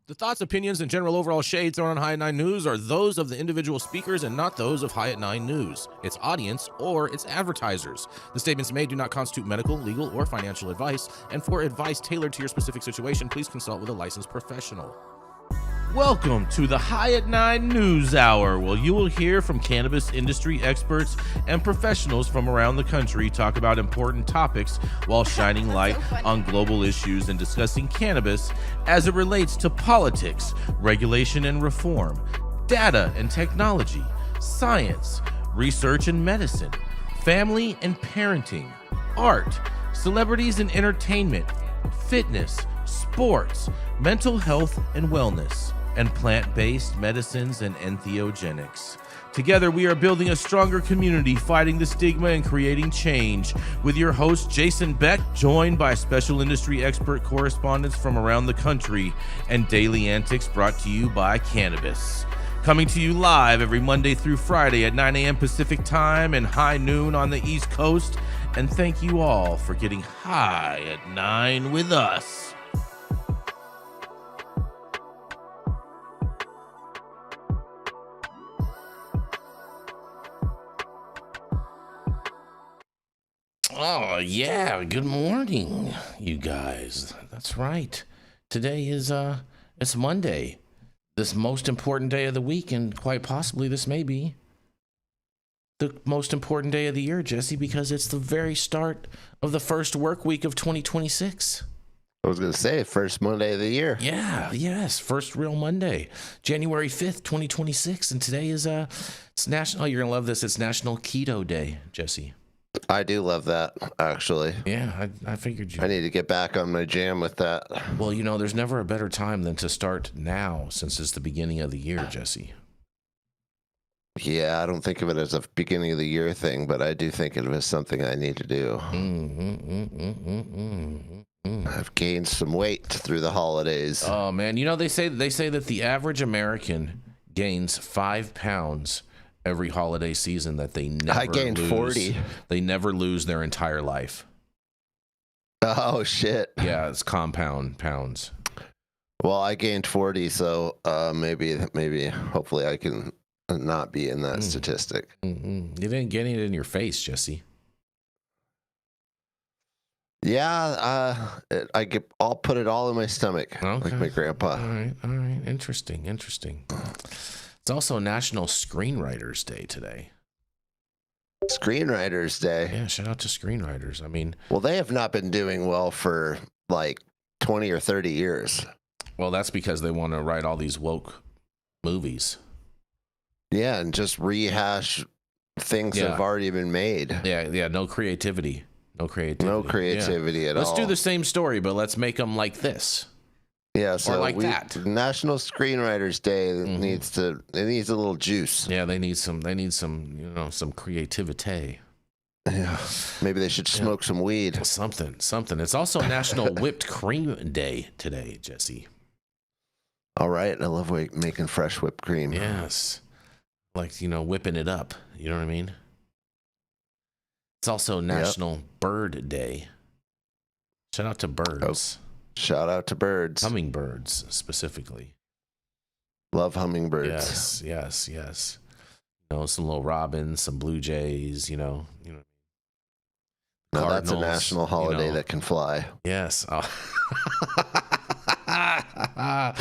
The thoughts, opinions, and general overall shade thrown on High at 9 News are those of the individual speakers and not those of High at 9 News, its audience, or its advertisers. The statements made do not constitute medical, legal, or financial advice, and for advice tailored to your specific situation, please consult with a licensed professional. Welcome to the High at 9 News Hour, where you will hear from cannabis industry experts and professionals from around the country talk about important topics while shining light on global issues and discussing cannabis as it relates to politics, regulation and reform, data and technology, science, research and medicine, family and parenting, art, celebrities and entertainment, fitness, sports, mental health and wellness, and plant-based medicines and entheogenics. Together, we are building a stronger community, fighting the stigma and creating change. With your host, Jason Beck, joined by special industry expert correspondents from around the country, and daily antics brought to you by cannabis. Coming to you live every Monday through Friday at 9 a.m. Pacific time and high noon on the East Coast. And thank you all for getting high at 9 with us. Oh, yeah. Good morning, you guys. That's right. Today is, it's Monday. This most important day of the week, and quite possibly this may be the most important day of the year, Jesse, because it's the very start of the first work week of 2026. I was going to say, first Monday of the year. Yeah, yes, first real Monday, January 5th, 2026. And today is, it's National, oh, you're going to love this, it's National Keto Day, Jesse. I do love that, actually. Yeah, I figured you. I need to get back on my jam with that. Well, you know, there's never a better time than to start now, since it's the beginning of the year, Jesse. Yeah, I don't think of it as a beginning of the year thing, but I do think of it as something I need to do. I've gained some weight through the holidays. Oh man, you know they say that the average American gains 5 pounds every holiday season, that they never I gained lose. 40. They never lose their entire life. Oh shit. Yeah, it's compound pounds. Well, I gained 40, so maybe hopefully I can not be in that statistic. You didn't get it in your face, Jesse. Yeah, I'll put it all in my stomach, Okay. like my grandpa. All right. Interesting. It's also National Screenwriters Day today. Screenwriters Day. Yeah, shout out to screenwriters. I mean, well, they have not been doing well for like 20 or 30 years. Well, that's because they want to write all these woke movies. Yeah, and just rehash things that have already been made. Yeah, no creativity. No creativity at all. Let's do the same story, but let's make them like this. Yeah, so or like that. National Screenwriters Day needs a little juice. Yeah, they need some, some creativity. Yeah, maybe they should smoke some weed. Something. It's also National Whipped Cream Day today, Jesse. All right, I love making fresh whipped cream. Yes, like whipping it up. You know what I mean? It's also National Bird Day. Shout out to birds. Oh, shout out to birds. Hummingbirds, specifically. Love hummingbirds. Yes. Some little robins, some blue jays, No, that's a national holiday that can fly. Yes. Oh. I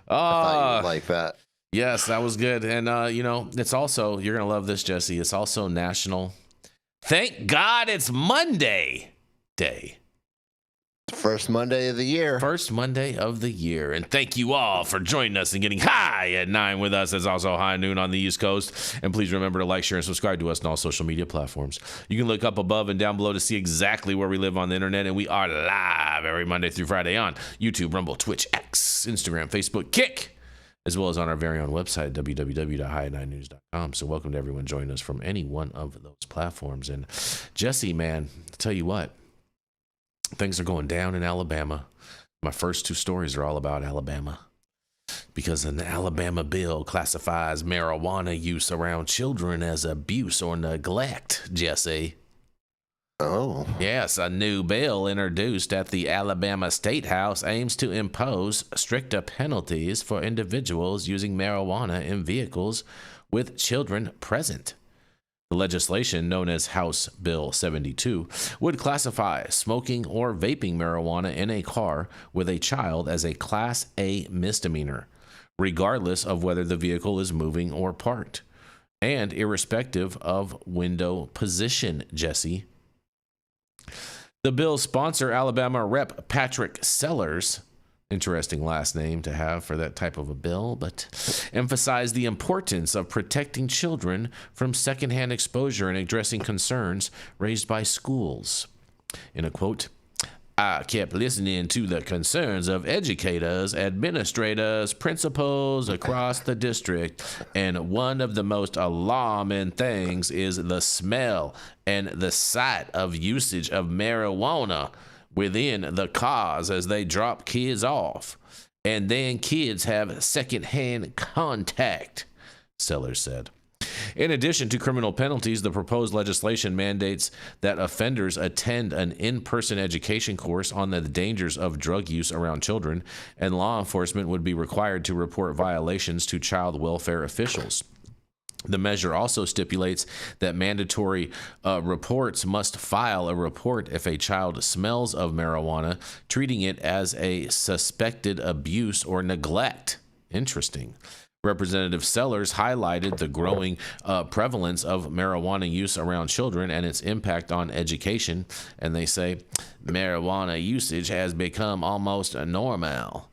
thought you would like that. Yes, that was good. And, it's also, you're going to love this, Jesse. It's also National Thank God It's Monday Day. First Monday of the year. First Monday of the year. And thank you all for joining us and getting high at 9 with us. It's also high noon on the East Coast. And please remember to like, share, and subscribe to us on all social media platforms. You can look up above and down below to see exactly where we live on the internet. And we are live every Monday through Friday on YouTube, Rumble, Twitch, X, Instagram, Facebook, Kick, as well as on our very own website, www.high9news.com. So welcome to everyone joining us from any one of those platforms. And Jesse, man, I'll tell you what, things are going down in Alabama. My first two stories are all about Alabama, because an Alabama bill classifies marijuana use around children as abuse or neglect, Jesse. Oh. Yes, a new bill introduced at the Alabama State House aims to impose stricter penalties for individuals using marijuana in vehicles with children present. The legislation, known as House Bill 72, would classify smoking or vaping marijuana in a car with a child as a Class A misdemeanor, regardless of whether the vehicle is moving or parked, and irrespective of window position, Jesse. The bill's sponsor, Alabama Rep. Patrick Sellers, interesting last name to have for that type of a bill, but emphasized the importance of protecting children from secondhand exposure and addressing concerns raised by schools. In a quote, I kept listening to the concerns of educators, administrators, principals across the district, and one of the most alarming things is the smell and the sight of usage of marijuana within the cars as they drop kids off, and then kids have secondhand contact, Sellers said. In addition to criminal penalties, the proposed legislation mandates that offenders attend an in-person education course on the dangers of drug use around children, and law enforcement would be required to report violations to child welfare officials. The measure also stipulates that mandatory reports must file a report if a child smells of marijuana, treating it as a suspected abuse or neglect. Interesting. Representative Sellers highlighted the growing prevalence of marijuana use around children and its impact on education, and they say marijuana usage has become almost normal.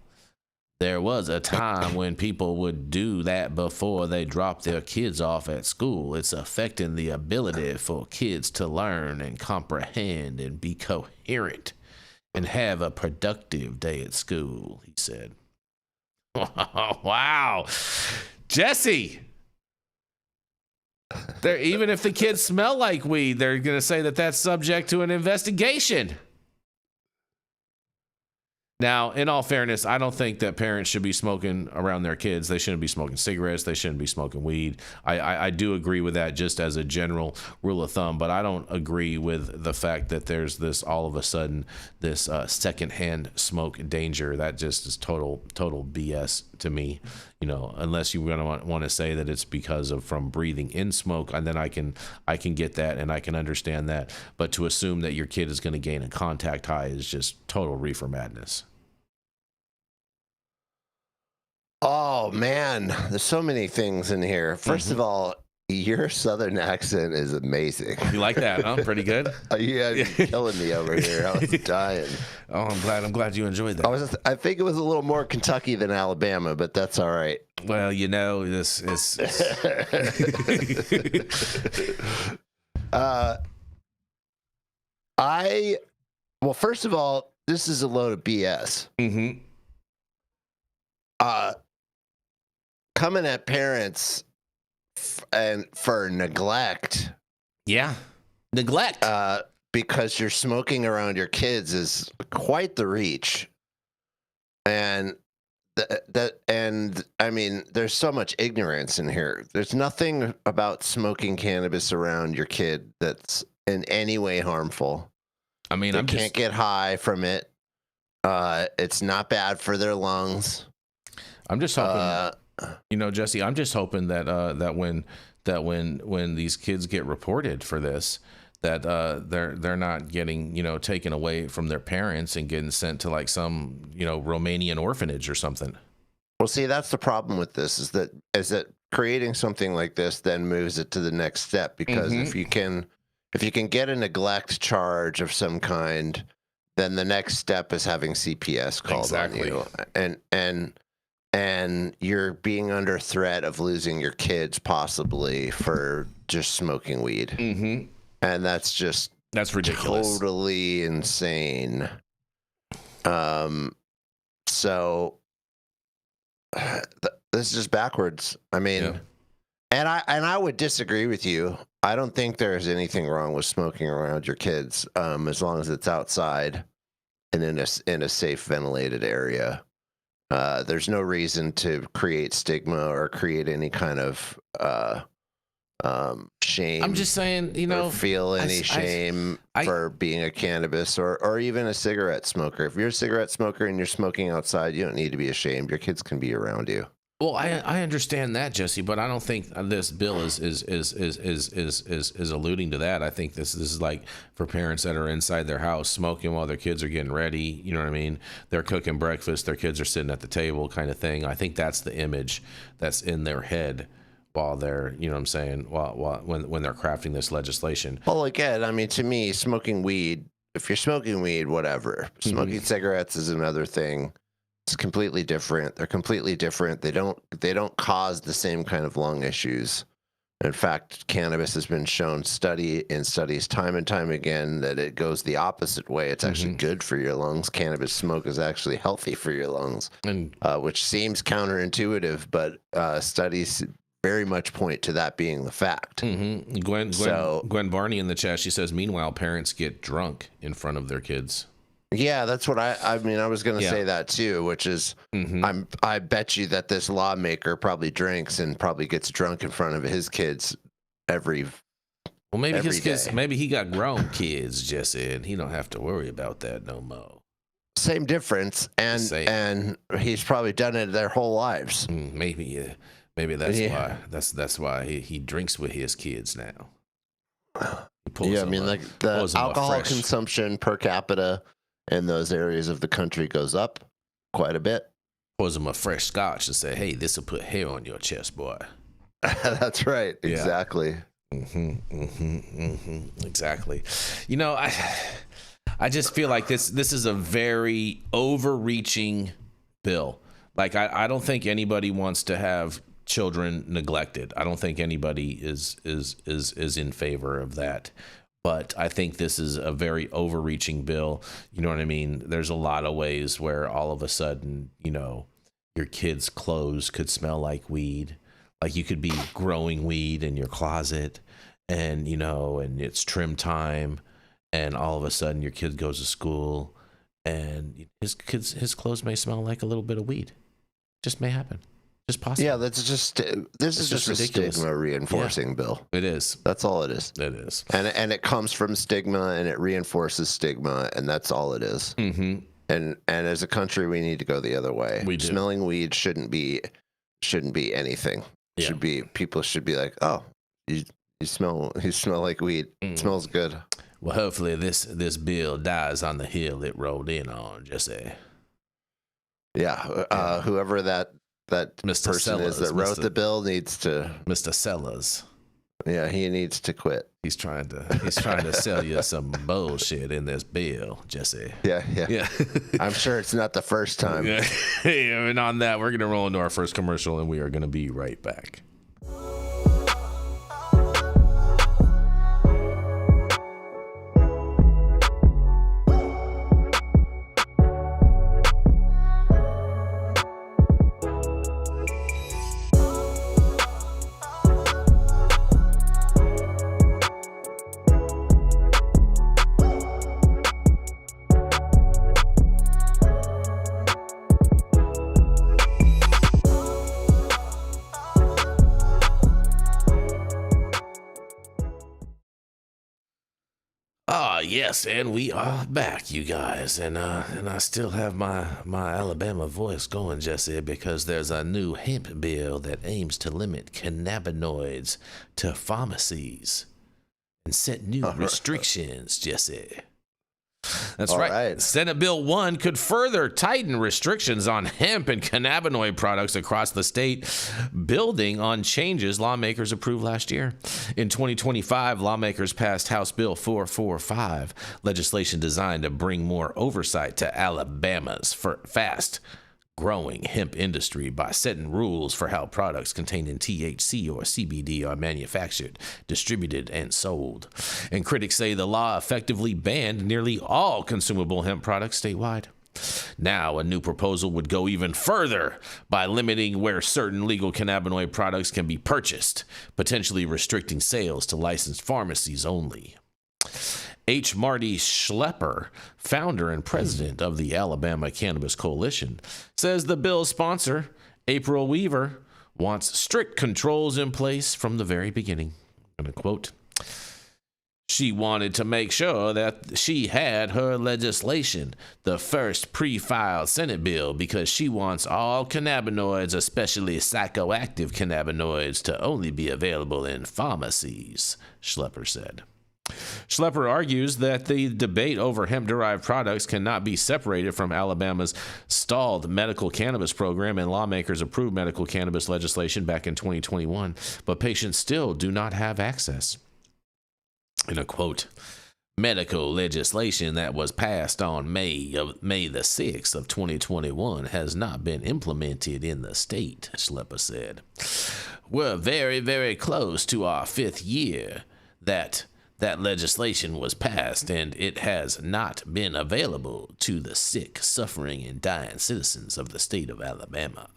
There was a time when people would do that before they dropped their kids off at school. It's affecting the ability for kids to learn and comprehend and be coherent and have a productive day at school, he said. Wow. Jesse. Even if the kids smell like weed, they're going to say that that's subject to an investigation. Now, in all fairness, I don't think that parents should be smoking around their kids. They shouldn't be smoking cigarettes. They shouldn't be smoking weed. I do agree with that just as a general rule of thumb, but I don't agree with the fact that there's this all of a sudden this secondhand smoke danger. That just is total BS to me. You know, unless you're going to want to say that it's because of from breathing in smoke, and then I can get that and I can understand that. But to assume that your kid is going to gain a contact high is just total reefer madness. Oh man, there's so many things in here. First of all, your Southern accent is amazing. You like that, huh? Pretty good. Yeah, you're killing me over here. I was dying. Oh, I'm glad you enjoyed that. I think it was a little more Kentucky than Alabama, but that's all right. Well, you know, this is. Well, first of all, this is a load of BS. Mm-hmm. Coming at parents and for neglect. Yeah, neglect. Because you're smoking around your kids is quite the reach, and I mean, there's so much ignorance in here. There's nothing about smoking cannabis around your kid that's in any way harmful. I mean, they can't get high from it. It's not bad for their lungs. I'm just hoping, you know, Jesse. I'm just hoping that when these kids get reported for this, that they're not getting, you know, taken away from their parents and getting sent to like some, you know, Romanian orphanage or something. Well, see, that's the problem with this is that creating something like this then moves it to the next step, because if you can get a neglect charge of some kind, then the next step is having CPS called on you, and you're being under threat of losing your kids possibly for just smoking weed. Mm-hmm. And that's ridiculous. Totally insane. So this is just backwards. I mean, and I would disagree with you. I don't think there's anything wrong with smoking around your kids, as long as it's outside and in a safe, ventilated area. There's no reason to create stigma or create any kind of shame. I'm just saying, or feel any shame for being a cannabis or even a cigarette smoker. If you're a cigarette smoker and you're smoking outside, you don't need to be ashamed. Your kids can be around you. Well, I understand that, Jesse, but I don't think this bill is alluding to that. I think this is like for parents that are inside their house smoking while their kids are getting ready. You know what I mean? They're cooking breakfast, their kids are sitting at the table, kind of thing. I think that's the image that's in their head while they're, you know what I'm saying, when they're crafting this legislation. Well, again, I mean, to me, smoking weed, if you're smoking weed, whatever. Smoking cigarettes is another thing. It's completely different. They're completely different. They don't cause the same kind of lung issues. In fact, cannabis has been shown in studies time and time again that it goes the opposite way. It's actually good for your lungs. Cannabis smoke is actually healthy for your lungs, which seems counterintuitive, but studies very much point to that being the fact. Gwen Barney in the chat, she says, meanwhile, parents get drunk in front of their kids. Yeah, that's what I mean, I was going to say that too, which is I bet you that this lawmaker probably drinks and probably gets drunk in front of his kids maybe his kids, maybe he got grown kids, Jesse, and he don't have to worry about that no more. Same difference, and he's probably done it their whole lives. Maybe that's why. That's why he drinks with his kids now. I mean, like the alcohol consumption per capita in those areas of the country goes up quite a bit. Pours him a fresh scotch and say, "Hey, this will put hair on your chest, boy." That's right. Yeah. Exactly. Exactly. You know, I just feel like this is a very overreaching bill. Like I don't think anybody wants to have children neglected. I don't think anybody is in favor of that. But I think this is a very overreaching bill. You know what I mean? There's a lot of ways where all of a sudden, you know, your kids' clothes could smell like weed. Like you could be growing weed in your closet and, you know, and it's trim time. And all of a sudden your kid goes to school and his clothes may smell like a little bit of weed. Just may happen. Just possible. Yeah, this is just a stigma reinforcing bill. It is. That's all it is. It is. And it comes from stigma and it reinforces stigma, and that's all it is. And as a country, we need to go the other way. We do. Smelling weed shouldn't be anything. People should be like, oh, you smell like weed. It smells good. Well, hopefully this bill dies on the hill it rolled in on, Jesse. Yeah. Whoever that Mr. person Sellers, is that wrote the bill needs to. Mr. Sellers. Yeah, he needs to quit. He's trying to sell you some bullshit in this bill, Jesse. Yeah. I'm sure it's not the first time. And on that, we're gonna roll into our first commercial, and we are gonna be right back. Yes, and we are back, you guys, and I still have my Alabama voice going, Jesse, because there's a new hemp bill that aims to limit cannabinoids to pharmacies and set new restrictions, Jesse. That's right. Senate Bill 1 could further tighten restrictions on hemp and cannabinoid products across the state, building on changes lawmakers approved last year. In 2025, lawmakers passed House Bill 445, legislation designed to bring more oversight to Alabama's fast-growing hemp industry by setting rules for how products containing THC or CBD are manufactured, distributed, and sold. And critics say the law effectively banned nearly all consumable hemp products statewide. Now, a new proposal would go even further by limiting where certain legal cannabinoid products can be purchased, potentially restricting sales to licensed pharmacies only. H. Marty Schlepper, founder and president of the Alabama Cannabis Coalition, says the bill's sponsor, April Weaver, wants strict controls in place from the very beginning. And a quote, she wanted to make sure that she had her legislation, the first pre-filed Senate bill, because she wants all cannabinoids, especially psychoactive cannabinoids, to only be available in pharmacies, Schlepper said. Schlepper argues that the debate over hemp-derived products cannot be separated from Alabama's stalled medical cannabis program, and lawmakers approved medical cannabis legislation back in 2021, but patients still do not have access. In a quote, medical legislation that was passed on May the 6th of 2021 has not been implemented in the state, Schlepper said. We're very, very close to our 5th year that legislation was passed, and it has not been available to the sick, suffering, and dying citizens of the state of Alabama.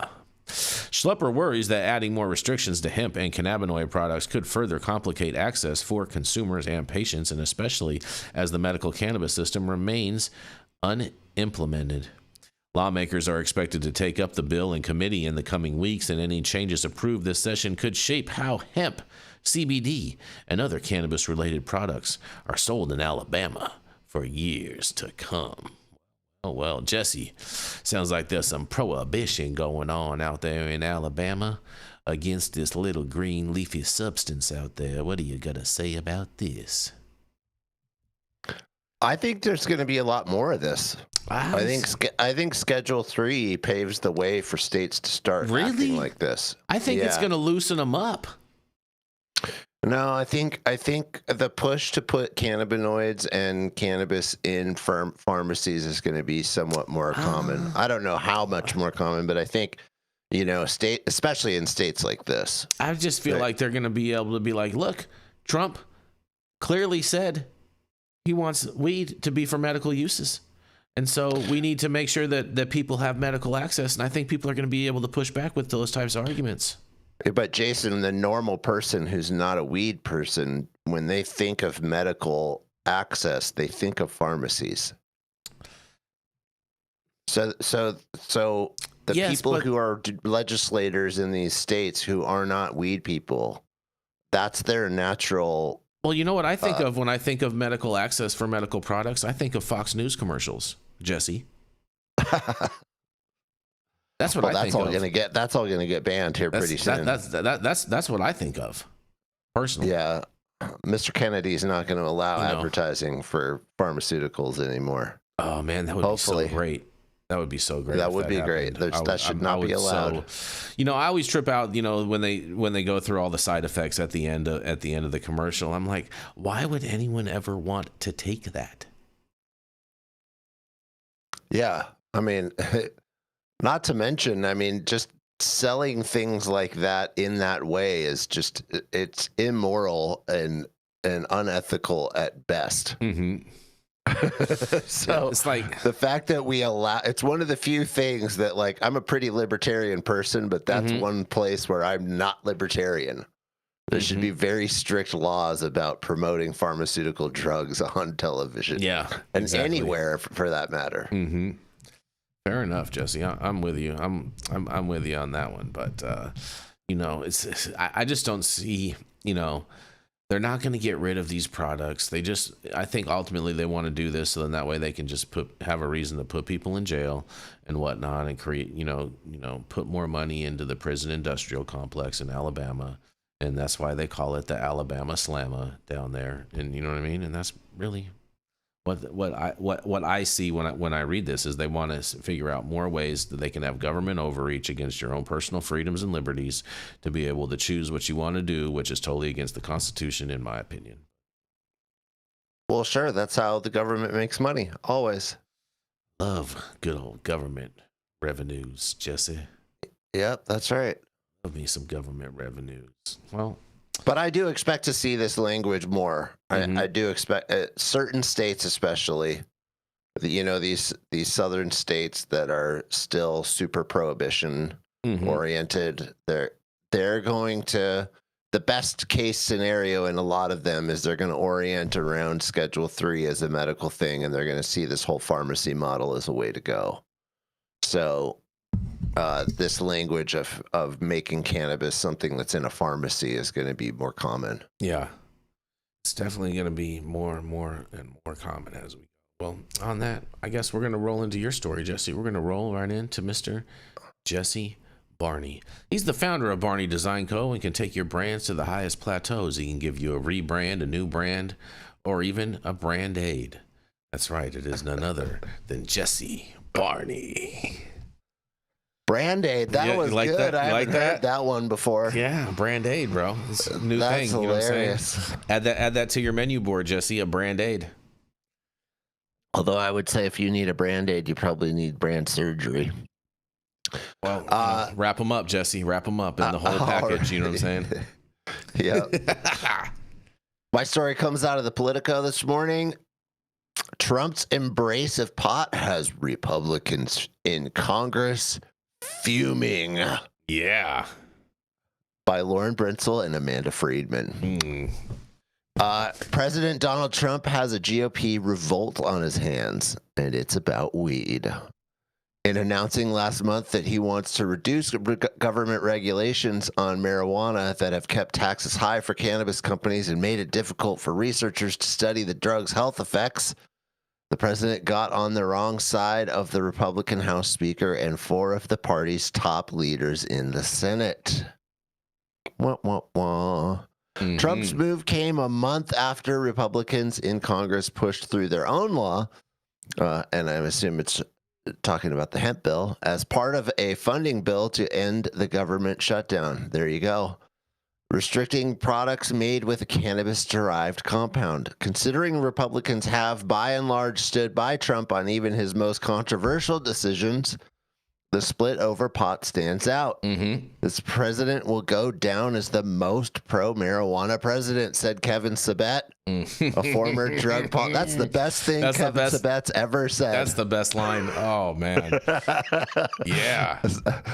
Schlepper worries that adding more restrictions to hemp and cannabinoid products could further complicate access for consumers and patients, and especially as the medical cannabis system remains unimplemented. Lawmakers are expected to take up the bill in committee in the coming weeks, and any changes approved this session could shape how hemp, CBD, and other cannabis-related products are sold in Alabama for years to come. Oh, well, Jesse, sounds like there's some prohibition going on out there in Alabama against this little green leafy substance out there. What are you going to say about this? I think there's going to be a lot more of this. I think Schedule 3 paves the way for states to start acting like this. I think it's going to loosen them up. No, I think the push to put cannabinoids and cannabis in pharmacies is going to be somewhat more common. I don't know how much more common, but I think, especially in states like this. I just feel like they're going to be able to be like, look, Trump clearly said he wants weed to be for medical uses. And so we need to make sure that people have medical access. And I think people are going to be able to push back with those types of arguments. But Jason, the normal person who's not a weed person, when they think of medical access, they think of pharmacies. So the people who are legislators in these states who are not weed people, that's their natural. Well, you know what I think of when I think of medical access for medical products? I think of Fox News commercials, Jesse. That's what I think of. That's all gonna get banned here pretty soon. That's what I think of, personally. Yeah, Mr. Kennedy's not going to allow advertising for pharmaceuticals anymore. Oh man, that would be so great. That would be so great. That would be great. That should not be allowed. I always trip out. When they go through all the side effects at the end of the commercial, I'm like, why would anyone ever want to take that? Yeah, I mean. Not to mention, just selling things like that in that way is just, it's immoral and unethical at best. Mm-hmm. So it's like the fact that it's one of the few things that, like, I'm a pretty libertarian person, but that's one place where I'm not libertarian. There should be very strict laws about promoting pharmaceutical drugs on television. Yeah. And anywhere for that matter. Mm-hmm. Fair enough, Jesse. I'm with you. I'm with you on that one. But I just don't see. They're not going to get rid of these products. I think ultimately they want to do this so then that way they can just have a reason to put people in jail and whatnot and create, put more money into the prison industrial complex in Alabama, and that's why they call it the Alabama Slamma down there. And you know what I mean? And that's really. What I see when I read this is they want to figure out more ways that they can have government overreach against your own personal freedoms and liberties to be able to choose what you want to do, which is totally against the Constitution, in my opinion. Well, sure, that's how the government makes money, always. Love good old government revenues, Jesse. Yep, that's right. Love me some government revenues. Well. But I do expect to see this language more. I do expect certain states, especially, these southern states that are still super prohibition oriented. They're going to, the best case scenario in a lot of them is they're going to orient around Schedule 3 as a medical thing, and they're going to see this whole pharmacy model as a way to go. So this language of making cannabis something that's in a pharmacy is going to be more common. Yeah, it's definitely going to be more and more common as we go. Well, on that, I guess we're going to roll into your story, Jesse. We're going to roll right into Mr. Jesse Barney. He's the founder of Barney Design Co. and can take your brands to the highest plateaus. He can give you a rebrand, a new brand, or even a brand aid. That's right. It is none other than Jesse Barney. Brand aid. That was like good. That? I haven't heard that one before. Yeah, brand aid, bro. It's a new That's thing. You hilarious. know what I'm saying? Add that to your menu board, Jesse. A brand aid. Although I would say if you need a brand aid, you probably need brand surgery. Well, wrap them up, Jesse. Wrap them up in the whole package. Right. You know what I'm saying? Yeah. My story comes out of the Politico this morning. Trump's embrace of pot has Republicans in Congress fuming. Yeah. By Lauren Brinzel and Amanda Friedman. President Donald Trump has a GOP revolt on his hands, and it's about weed. In announcing last month that he wants to reduce government regulations on marijuana that have kept taxes high for cannabis companies and made it difficult for researchers to study the drug's health effects, the president got on the wrong side of the Republican House Speaker and 4 of the party's top leaders in the Senate. Wah, wah, wah. Mm-hmm. Trump's move came a month after Republicans in Congress pushed through their own law, and I assume it's talking about the hemp bill, as part of a funding bill to end the government shutdown. There you go. Restricting products made with a cannabis-derived compound. Considering Republicans have, by and large, stood by Trump on even his most controversial decisions, the split over pot stands out. Mm-hmm. This president will go down as the most pro-marijuana president, said Kevin Sabet, a former drug policy. That's the best thing Kevin Sabet's ever said. That's the best line. Oh, man. Yeah.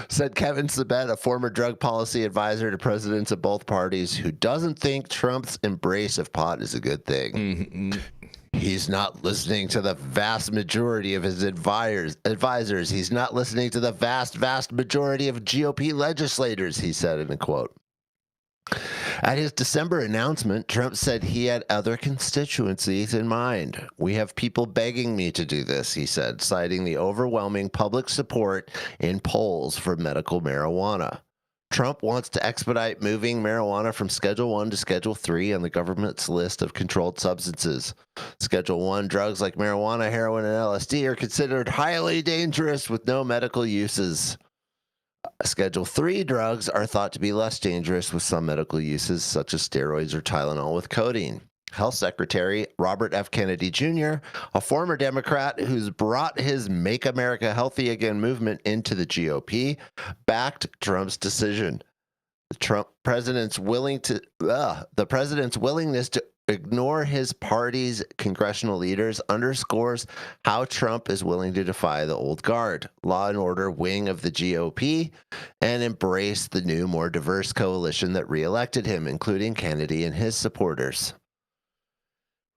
Said Kevin Sabet, a former drug policy advisor to presidents of both parties, who doesn't think Trump's embrace of pot is a good thing. Mm-hmm. He's not listening to the vast majority of his advisors. He's not listening to the vast majority of GOP legislators, he said in a quote. At his December announcement, Trump said he had other constituencies in mind. We have people begging me to do this, he said, citing the overwhelming public support in polls for medical marijuana. Trump wants to expedite moving marijuana from Schedule 1 to Schedule 3 on the government's list of controlled substances. Schedule 1 drugs like marijuana, heroin, and LSD are considered highly dangerous with no medical uses. Schedule 3 drugs are thought to be less dangerous with some medical uses, such as steroids or Tylenol with codeine. Health Secretary Robert F. Kennedy Jr., a former Democrat who's brought his Make America Healthy Again movement into the GOP, backed Trump's decision. The president's willingness to ignore his party's congressional leaders underscores how Trump is willing to defy the old guard, law and order wing of the GOP, and embrace the new, more diverse coalition that reelected him, including Kennedy and his supporters.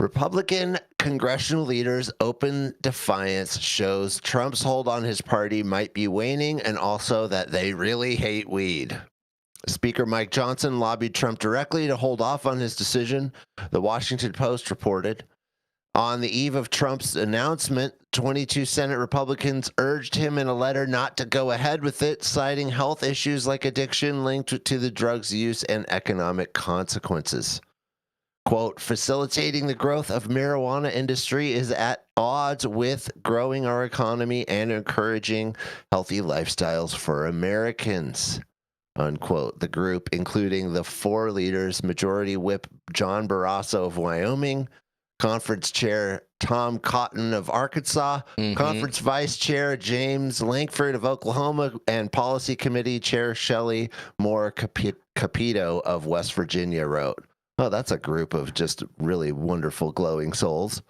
Republican congressional leaders' open defiance shows Trump's hold on his party might be waning, and also that they really hate weed. Speaker Mike Johnson lobbied Trump directly to hold off on his decision, the Washington Post reported. On the eve of Trump's announcement, 22 Senate Republicans urged him in a letter not to go ahead with it, citing health issues like addiction linked to the drug's use and economic consequences. Quote, facilitating the growth of marijuana industry is at odds with growing our economy and encouraging healthy lifestyles for Americans, unquote. The group, including the 4 leaders, Majority Whip John Barrasso of Wyoming, Conference Chair Tom Cotton of Arkansas, Conference Vice Chair James Lankford of Oklahoma, and Policy Committee Chair Shelley Moore Capito of West Virginia wrote. Oh, that's a group of just really wonderful, glowing souls.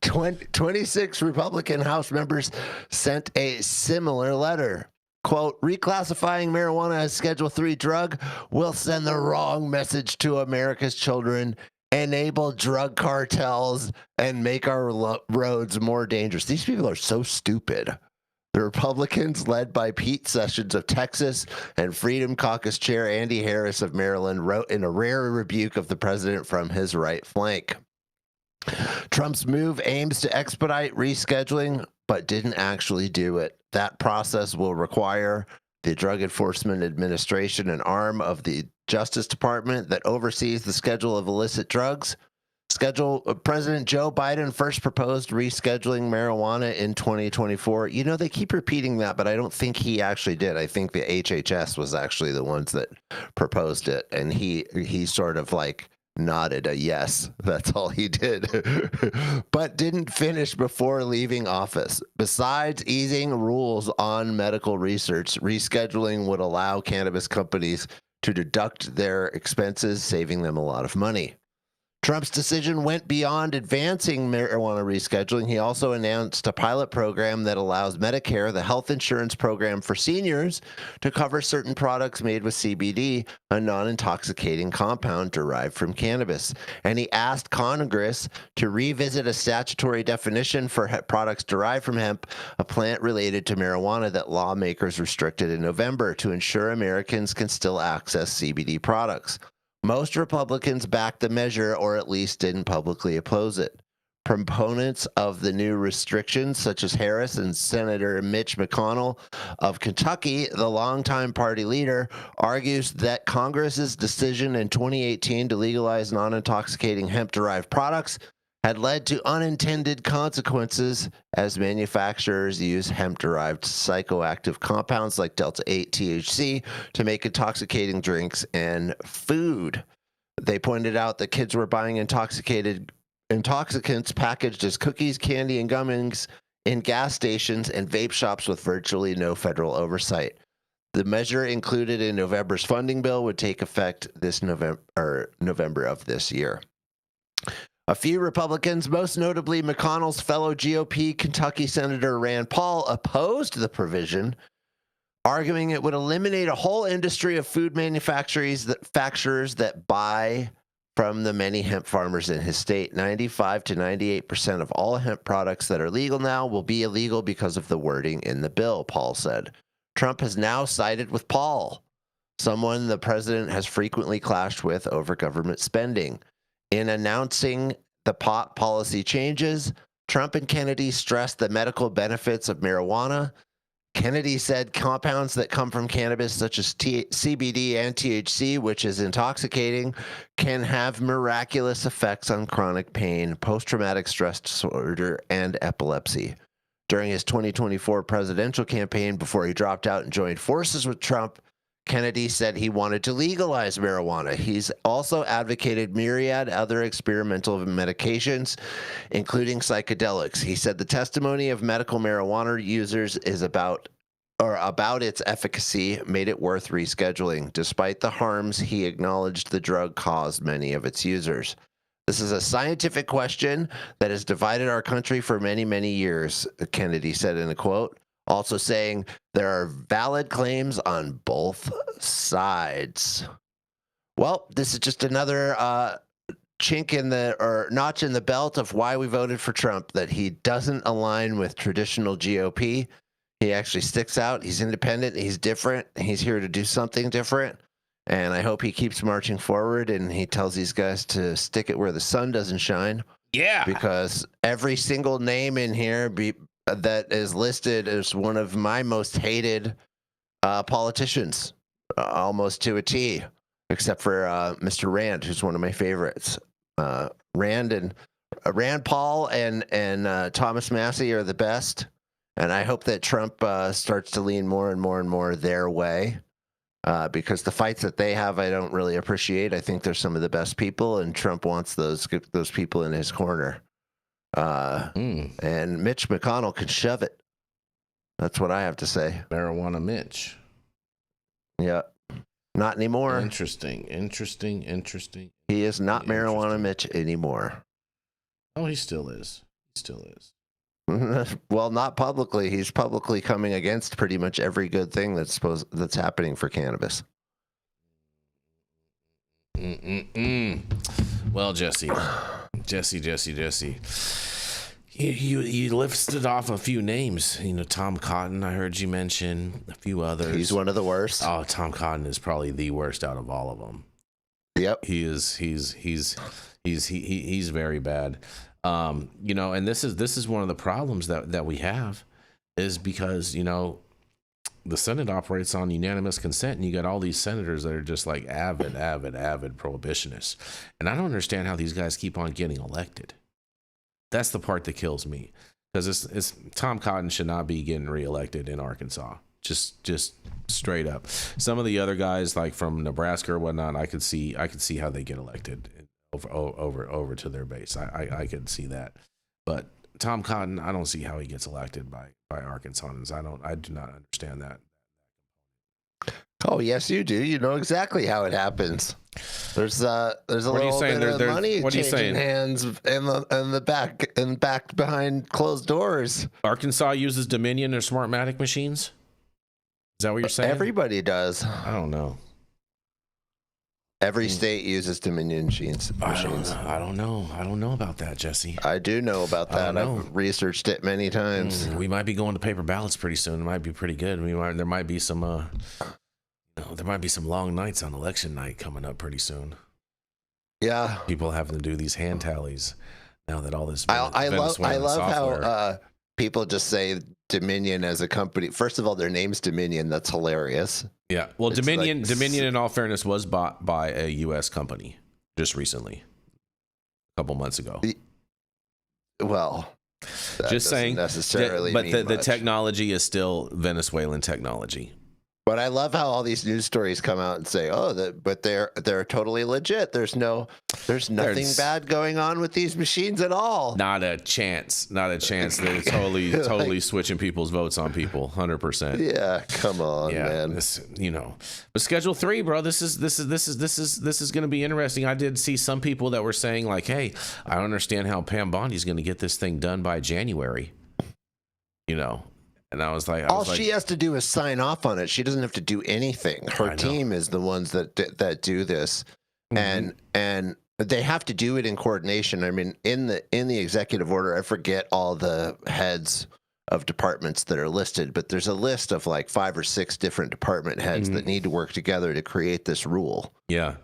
26 Republican House members sent a similar letter. Quote, reclassifying marijuana as Schedule 3 drug will send the wrong message to America's children, enable drug cartels, and make our roads more dangerous. These people are so stupid. The Republicans, led by Pete Sessions of Texas and Freedom Caucus Chair Andy Harris of Maryland, wrote in a rare rebuke of the president from his right flank. Trump's move aims to expedite rescheduling, but didn't actually do it. That process will require the Drug Enforcement Administration, an arm of the Justice Department that oversees the schedule of illicit drugs. President Joe Biden first proposed rescheduling marijuana in 2024. You know, they keep repeating that, but I don't think he actually did. I think the HHS was actually the ones that proposed it, and he sort of like nodded a yes. That's all he did, but didn't finish before leaving office. Besides easing rules on medical research, rescheduling would allow cannabis companies to deduct their expenses, saving them a lot of money. Trump's decision went beyond advancing marijuana rescheduling. He also announced a pilot program that allows Medicare, the health insurance program for seniors, to cover certain products made with CBD, a non-intoxicating compound derived from cannabis. And he asked Congress to revisit a statutory definition for products derived from hemp, a plant related to marijuana that lawmakers restricted in November, to ensure Americans can still access CBD products. Most Republicans backed the measure, or at least didn't publicly oppose it. Proponents of the new restrictions, such as Harris and Senator Mitch McConnell of Kentucky, the longtime party leader, argues that Congress's decision in 2018 to legalize non-intoxicating hemp-derived products had led to unintended consequences as manufacturers use hemp-derived psychoactive compounds like Delta-8 THC to make intoxicating drinks and food. They pointed out that kids were buying intoxicants packaged as cookies, candy, and gummies in gas stations and vape shops with virtually no federal oversight. The measure included in November's funding bill would take effect this November of this year. A few Republicans, most notably McConnell's fellow GOP Kentucky Senator Rand Paul, opposed the provision, arguing it would eliminate a whole industry of food manufacturers that buy from the many hemp farmers in his state. 95 to 98% of all hemp products that are legal now will be illegal because of the wording in the bill, Paul said. Trump has now sided with Paul, someone the president has frequently clashed with over government spending. In announcing the pot policy changes, Trump and Kennedy stressed the medical benefits of marijuana. Kennedy said compounds that come from cannabis, such as CBD and THC, which is intoxicating, can have miraculous effects on chronic pain, post-traumatic stress disorder, and epilepsy. During his 2024 presidential campaign, before he dropped out and joined forces with Trump, Kennedy said he wanted to legalize marijuana. He's also advocated myriad other experimental medications, including psychedelics. He said the testimony of medical marijuana users is about its efficacy made it worth rescheduling. Despite the harms, he acknowledged the drug caused many of its users. This is a scientific question that has divided our country for many, many years, Kennedy said in a quote. Also saying there are valid claims on both sides. Well, this is just another notch in the belt of why we voted for Trump, that he doesn't align with traditional GOP. He actually sticks out. He's independent. He's different. He's here to do something different. And I hope he keeps marching forward and he tells these guys to stick it where the sun doesn't shine. Yeah. Because every single name in here that is listed as one of my most hated politicians, almost to a T, except for Mr. Rand, who's one of my favorites. Rand Paul and Thomas Massey are the best, and I hope that Trump starts to lean more and more and more their way, because the fights that they have I don't really appreciate. I think they're some of the best people, and Trump wants those people in his corner. And Mitch McConnell can shove it. That's what I have to say. Marijuana Mitch. Yeah. Not anymore. Interesting. He is not Marijuana Mitch anymore. Oh, he still is. Well, not publicly. He's publicly coming against pretty much every good thing that's happening for cannabis. Well, Jesse. You listed off a few names. Tom Cotton, I heard you mention a few others. He's one of the worst. Oh, Tom Cotton is probably the worst out of all of them. Yep. He's very bad. And this is one of the problems that we have, is because, the Senate operates on unanimous consent, and you got all these senators that are just like avid prohibitionists. And I don't understand how these guys keep on getting elected. That's the part that kills me, because it's Tom Cotton should not be getting reelected in Arkansas. Just straight up. Some of the other guys, like from Nebraska or whatnot, I could see how they get elected over to their base. I could see that, but Tom Cotton, I don't see how he gets elected by Arkansans. I do not understand that. Oh yes, you do. You know exactly how it happens. There's a little bit of money changing hands in the back behind closed doors. Arkansas uses Dominion or Smartmatic machines. Is that what you're saying? Everybody does. I don't know. Every state uses Dominion machines. I don't know. I don't know about that, Jesse. I do know about that. I've researched it many times. We might be going to paper ballots pretty soon. It might be pretty good. There might be some long nights on election night coming up pretty soon. Yeah, people having to do these hand tallies now that all this. I love how people just say Dominion as a company. First of all, their name's Dominion. That's hilarious. Yeah. Well, Dominion, in all fairness, was bought by a U.S. company just recently, a couple months ago. Well, just saying. Necessarily, but the technology is still Venezuelan technology. But I love how all these news stories come out and say, but they're totally legit. There's nothing bad going on with these machines at all. Not a chance. They're totally switching people's votes on people. 100%. Yeah, come on, man. But Schedule 3, bro. This is going to be interesting. I did see some people that were saying like, "Hey, I don't understand how Pam Bondi's going to get this thing done by January." And I was like, she has to do is sign off on it. She doesn't have to do anything. Her team is the ones that do this, and they have to do it in coordination. I mean, in the executive order, I forget all the heads of departments that are listed, but there's a list of like 5 or 6 different department heads that need to work together to create this rule. Yeah.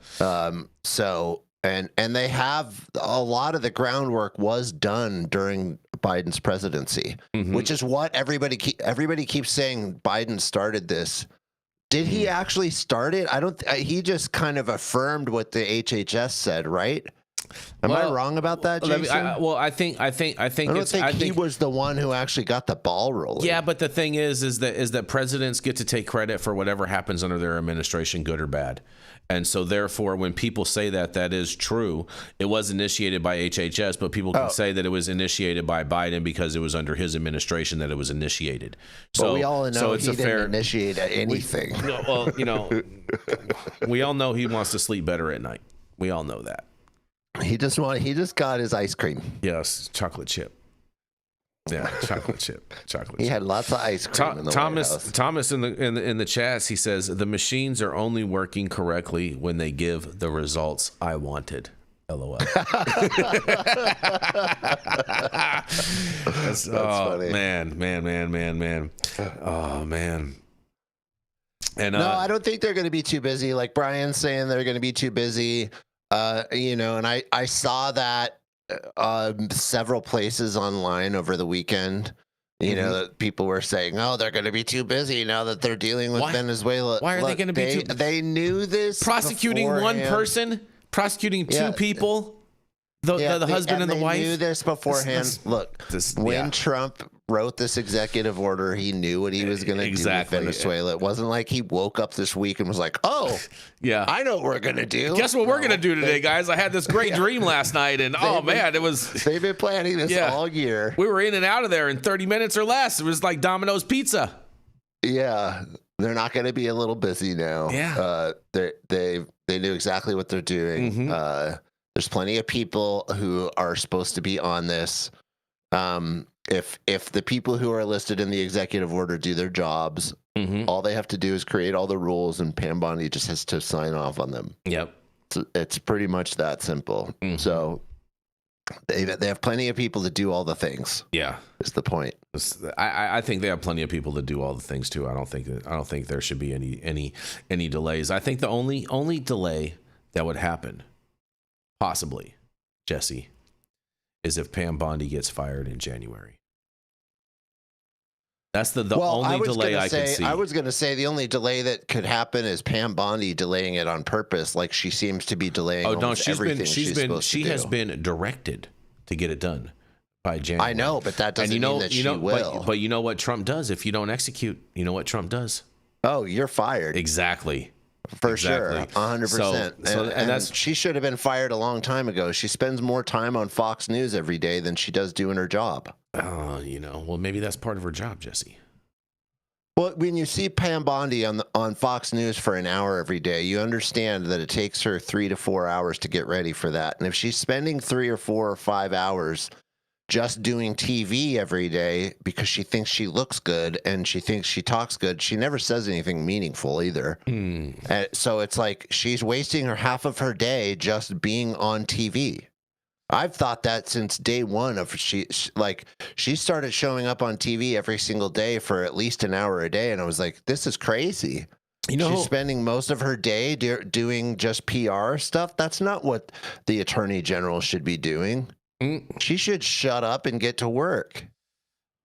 And they have a lot of the groundwork was done during Biden's presidency, which is what everybody keeps saying. Biden started this. Did he actually start it? He just kind of affirmed what the HHS said, right? Am I wrong about that, Jason? I think he was the one who actually got the ball rolling. Yeah, but the thing is that presidents get to take credit for whatever happens under their administration, good or bad. And so therefore, when people say that is true, it was initiated by HHS, but people can say that it was initiated by Biden because it was under his administration that it was initiated. So we all know he didn't initiate anything. We all know he wants to sleep better at night. We all know that. He just got his ice cream. Yes, chocolate chip. Yeah, chocolate chip. He had lots of ice cream in the White House. Thomas in the chats, he says the machines are only working correctly when they give the results I wanted. LOL. That's funny. Man. Oh man. And no, I don't think they're going to be too busy. Like Brian's saying, they're going to be too busy. And I saw that several places online over the weekend. That people were saying, "Oh, they're going to be too busy now that they're dealing with Venezuela." Why are they going to be too busy? They knew this. Prosecuting one person, prosecuting 2 people, the husband and the wife. They knew this beforehand. When Trump wrote this executive order, he knew what he was going to do with Venezuela. It wasn't like he woke up this week and was like, "Oh, yeah, I know what we're going to do." Guess what we're going to do today, guys? I had this great dream last night, and it was. They've been planning this all year. We were in and out of there in 30 minutes or less. It was like Domino's Pizza. Yeah, they're not going to be a little busy now. Yeah, they knew exactly what they're doing. There's plenty of people who are supposed to be on this. If the people who are listed in the executive order do their jobs, all they have to do is create all the rules, and Pam Bondi just has to sign off on them. Yep. It's pretty much that simple. So They have plenty of people to do all the things. Yeah, is the point. I think they have plenty of people to do all the things too. I don't think there should be any delays. I think the only delay that would happen, possibly, Jesse, is if Pam Bondi gets fired in January. That's the only delay I could see. I was going to say the only delay that could happen is Pam Bondi delaying it on purpose, like she seems to be delaying everything she's supposed to do. She has been directed to get it done by January. I know, but that doesn't mean that she will. But you know what Trump does if you don't execute? You know what Trump does? Oh, you're fired. Exactly. For sure, 100%. And that's she should have been fired a long time ago. She spends more time on Fox News every day than she does doing her job. Well, maybe that's part of her job, Jesse. Well, when you see Pam Bondi on Fox News for an hour every day, you understand that it takes her 3 to 4 hours to get ready for that. And if she's spending 3 or 4 or 5 hours just doing TV every day because she thinks she looks good and she thinks she talks good, she never says anything meaningful either. So it's like she's wasting half of her day just being on TV. I've thought that since day one of she started showing up on TV every single day for at least an hour a day, and I was like, this is crazy. She's spending most of her day doing just PR stuff. That's not what the Attorney General should be doing. She should shut up and get to work.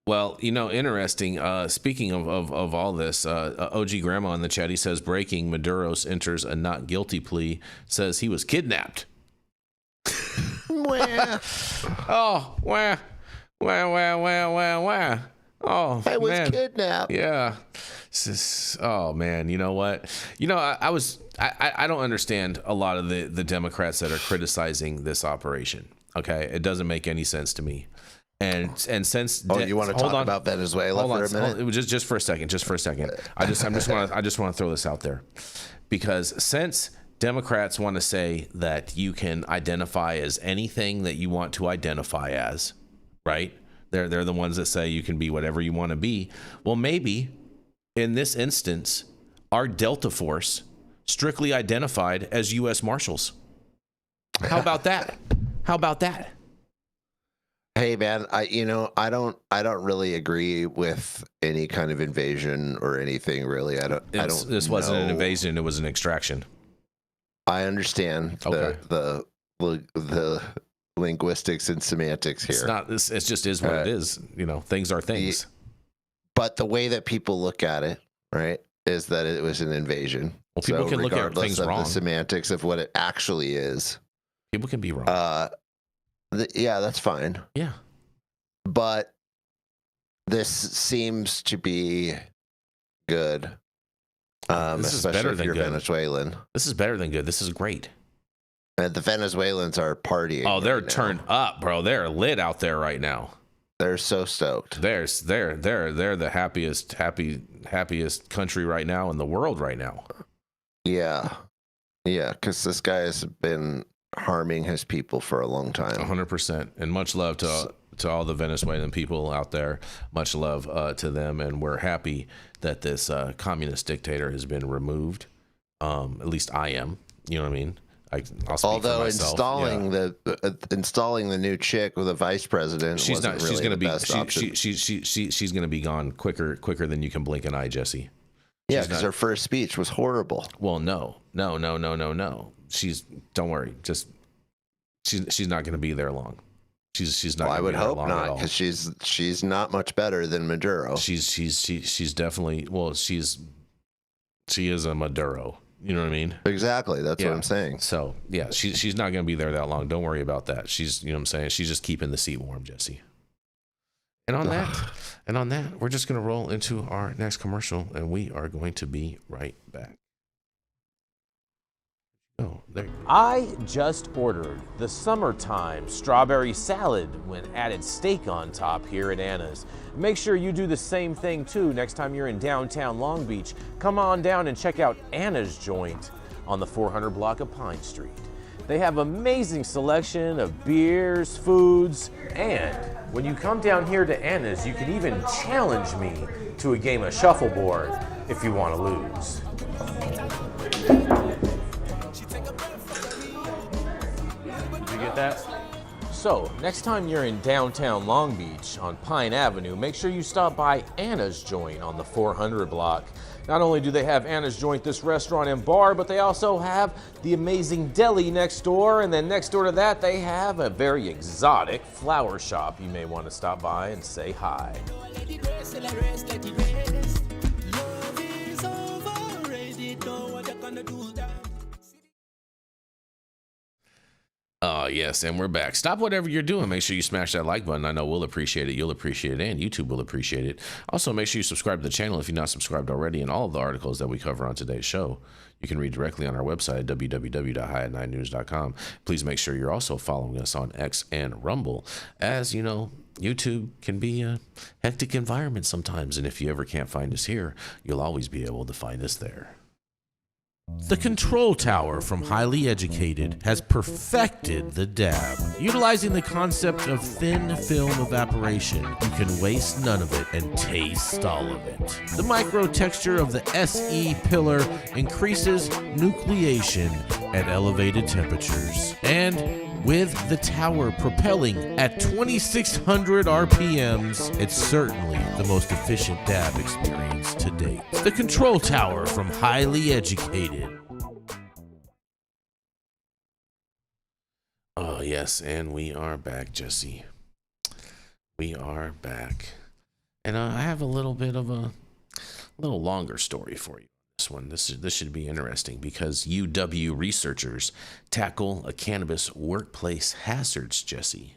Well, interesting. Speaking of all this, OG Grandma in the chat, he says, breaking, Maduro's enters a not guilty plea, says he was kidnapped. Oh, wah. Oh, I was kidnapped. Yeah. Oh man, you know what? I don't understand a lot of the Democrats that are criticizing this operation. Okay, it doesn't make any sense to me. And since you want to talk about Venezuela for a minute? Just for a second. I just want to throw this out there, because since Democrats want to say that you can identify as anything that you want to identify as, right? They're the ones that say you can be whatever you want to be. Well, maybe in this instance, our Delta Force strictly identified as U.S. Marshals. How about that? Hey man, I don't really agree with any kind of invasion or anything really. This wasn't an invasion; it was an extraction. I understand the linguistics and semantics here. It's not. It just is what it is. Things are things. But the way that people look at it, right, is that it was an invasion. Well, people can look at things wrong. The semantics of what it actually is. People can be wrong. Yeah, that's fine. Yeah. But this seems to be good. This is better than good. Venezuelan. This is better than good. This is great. And the Venezuelans are partying. Oh, they're turned up, bro. They're lit out there right now. They're so stoked. They're the happiest country right now in the world right now. Yeah, because this guy has been harming his people for a long time. 100%. And much love to all the Venezuelan people out there. Much love to them, and we're happy that this communist dictator has been removed. At least I am. You know what I mean? I'll speak Although for myself. installing the new chick with a vice president, she's going to be she's going to be gone quicker than you can blink an eye, Jesse. Yeah, because her first speech was horrible. Well, no. Don't worry. She's not going to be there long. She's not. Well, I would hope not, because she's not much better than Maduro. She's definitely, well, she is a Maduro. You know what I mean? Exactly. That's what I'm saying. So yeah, she's not going to be there that long. Don't worry about that. You know what I'm saying? She's just keeping the seat warm, Jesse. And on that, we're just going to roll into our next commercial, and we are going to be right back. Oh, there. I just ordered the summertime strawberry salad when added steak on top here at Anna's. Make sure you do the same thing too next time you're in downtown Long Beach. Come on down and check out Anna's joint on the 400 block of Pine Street. They have amazing selection of beers, foods, and when you come down here to Anna's, you can even challenge me to a game of shuffleboard if you want to lose. Did you get that? So, next time you're in downtown Long Beach on Pine Avenue, make sure you stop by Anna's Joint on the 400 block. Not only do they have Anna's Joint, this restaurant and bar, but they also have the amazing deli next door. And then next door to that, they have a very exotic flower shop. You may want to stop by and say hi. Yes, and we're back. Stop whatever you're doing. Make sure you smash that like button. I know we'll appreciate it. You'll appreciate it, and YouTube will appreciate it. Also, make sure you subscribe to the channel if you're not subscribed already, and all of the articles that we cover on today's show you can read directly on our website at www.highat9news.com. Please make sure you're also following us on X and Rumble. As you know, YouTube can be a hectic environment sometimes, and if you ever can't find us here, you'll always be able to find us there. The Control Tower from Highly Educated has perfected the dab. Utilizing the concept of thin film evaporation, you can waste none of it and taste all of it. The micro texture of the SE pillar increases nucleation at elevated temperatures. And with the tower propelling at 2,600 RPMs, it's certainly the most efficient dab experience to date. The Control Tower from Highly Educated. Oh, yes, and we are back, Jesse. We are back. And I have a little bit of a little longer story for you. This should be interesting because UW researchers tackle a cannabis workplace hazards, Jesse.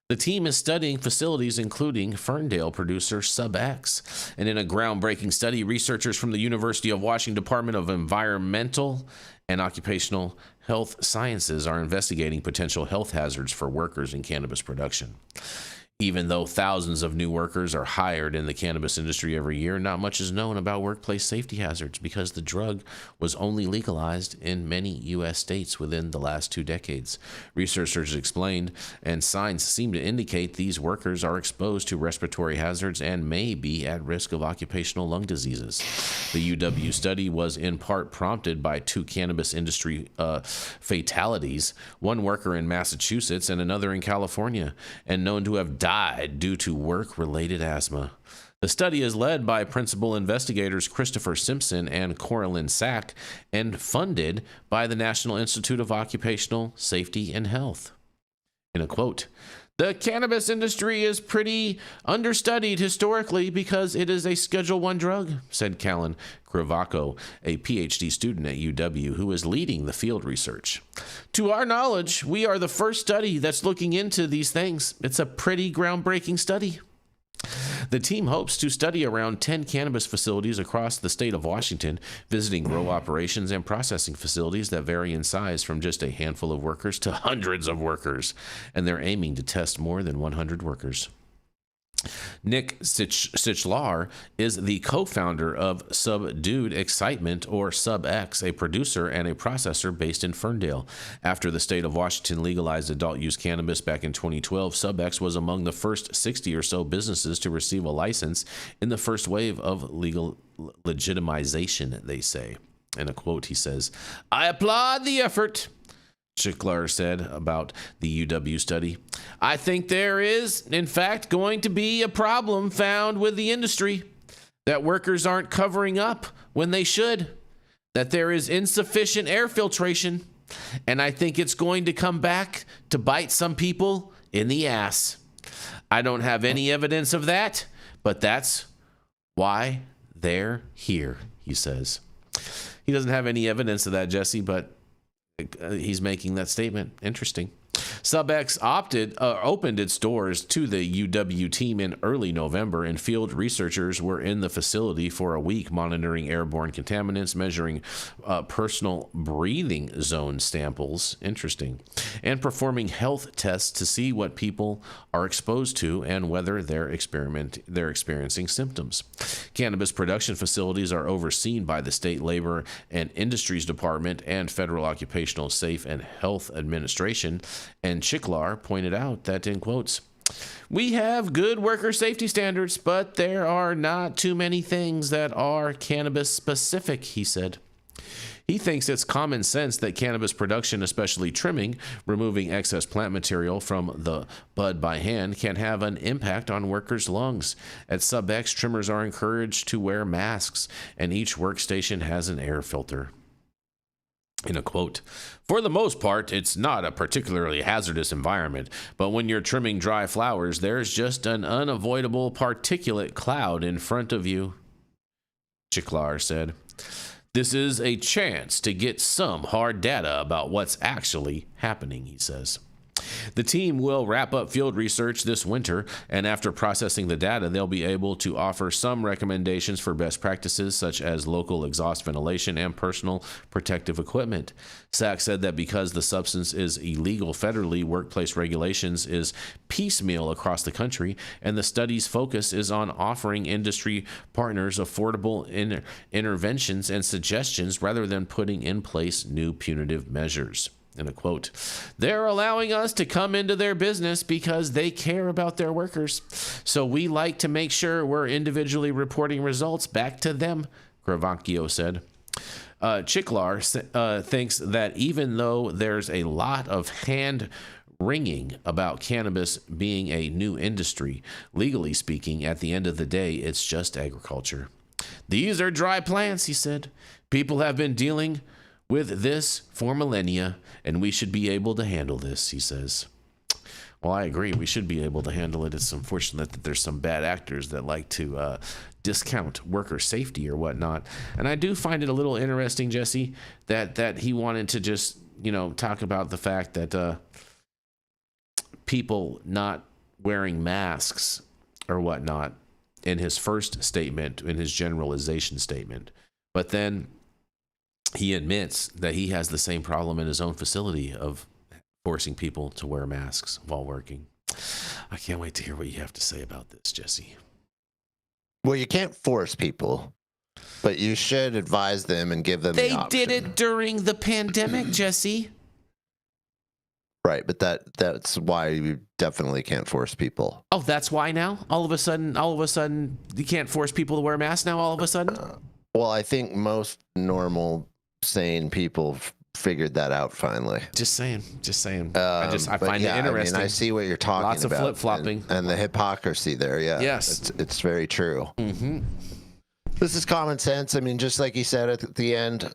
The team is studying facilities including Ferndale producer SubX. And in a groundbreaking study, researchers from the University of Washington Department of Environmental and Occupational Health Sciences are investigating potential health hazards for workers in cannabis production. Even though thousands of new workers are hired in the cannabis industry every year, not much is known about workplace safety hazards because the drug was only legalized in many U.S. states within the last 2 decades. Researchers explained, and signs seem to indicate these workers are exposed to respiratory hazards and may be at risk of occupational lung diseases. The UW study was in part prompted by 2 cannabis industry fatalities, one worker in Massachusetts and another in California, and known to have died due to work-related asthma. The study is led by principal investigators Christopher Simpson and Coralyn Sack and funded by the National Institute of Occupational Safety and Health. In a quote, "The cannabis industry is pretty understudied historically because it is a Schedule I drug," said Callan Cravaco, a PhD student at UW who is leading the field research. "To our knowledge, we are the first study that's looking into these things. It's a pretty groundbreaking study." The team hopes to study around 10 cannabis facilities across the state of Washington, visiting grow operations and processing facilities that vary in size from just a handful of workers to hundreds of workers, and they're aiming to test more than 100 workers. Nick Sichlar is the co-founder of Subdued Excitement, or SubX, a producer and a processor based in Ferndale. After the state of Washington legalized adult use cannabis back in 2012, SubX was among the first 60 or so businesses to receive a license in the first wave of legal legitimization, they say. In a quote, he says, "I applaud the effort," Schickler said about the UW study. "I think there is, in fact, going to be a problem found with the industry, that workers aren't covering up when they should, that there is insufficient air filtration, and I think it's going to come back to bite some people in the ass. I don't have any evidence of that, but that's why they're here," he says. He doesn't have any evidence of that, Jesse, but he's making that statement. Interesting. SubX opened its doors to the UW team in early November, and field researchers were in the facility for a week monitoring airborne contaminants, measuring personal breathing zone samples, interesting, and performing health tests to see what people are exposed to and whether they're experiencing symptoms. Cannabis production facilities are overseen by the State Labor and Industries Department and Federal Occupational Safe and Health Administration. And Schickler pointed out that, in quotes, "We have good worker safety standards, but there are not too many things that are cannabis specific," he said. He thinks it's common sense that cannabis production, especially trimming, removing excess plant material from the bud by hand, can have an impact on workers' lungs. At SubX, trimmers are encouraged to wear masks, and each workstation has an air filter. In a quote, "For the most part, it's not a particularly hazardous environment, but when you're trimming dry flowers, there's just an unavoidable particulate cloud in front of you," Chiklar said. "This is a chance to get some hard data about what's actually happening," he says. The team will wrap up field research this winter, and after processing the data, they'll be able to offer some recommendations for best practices, such as local exhaust ventilation and personal protective equipment. SAC said that because the substance is illegal federally, workplace regulations is piecemeal across the country, and the study's focus is on offering industry partners affordable interventions and suggestions rather than putting in place new punitive measures. In a quote, "They're allowing us to come into their business because they care about their workers. So we like to make sure we're individually reporting results back to them," Gravancio said. Chiklar thinks that even though there's a lot of hand-wringing about cannabis being a new industry, legally speaking, at the end of the day, it's just agriculture. "These are dry plants," he said. "People have been dealing with this for millennia, and we should be able to handle this," he says. Well, I agree. We should be able to handle it. It's unfortunate that there's some bad actors that like to discount worker safety or whatnot. And I do find it a little interesting, Jesse, that he wanted to just, talk about the fact that people not wearing masks or whatnot in his first statement, in his generalization statement. But then he admits that he has the same problem in his own facility of forcing people to wear masks while working. I can't wait to hear what you have to say about this, Jesse. Well, you can't force people, but you should advise them and give them the option. They did it during the pandemic, Jesse. Right, but that's why you definitely can't force people. Oh, that's why now? All of a sudden, you can't force people to wear masks now all of a sudden? Well, I think most normal, sane people figured that out finally. Just saying. I find it interesting. I see what you're talking about. Lots of flip-flopping. And the hypocrisy there, yeah. Yes. It's very true. Mm-hmm. This is common sense. I mean, just like you said at the end,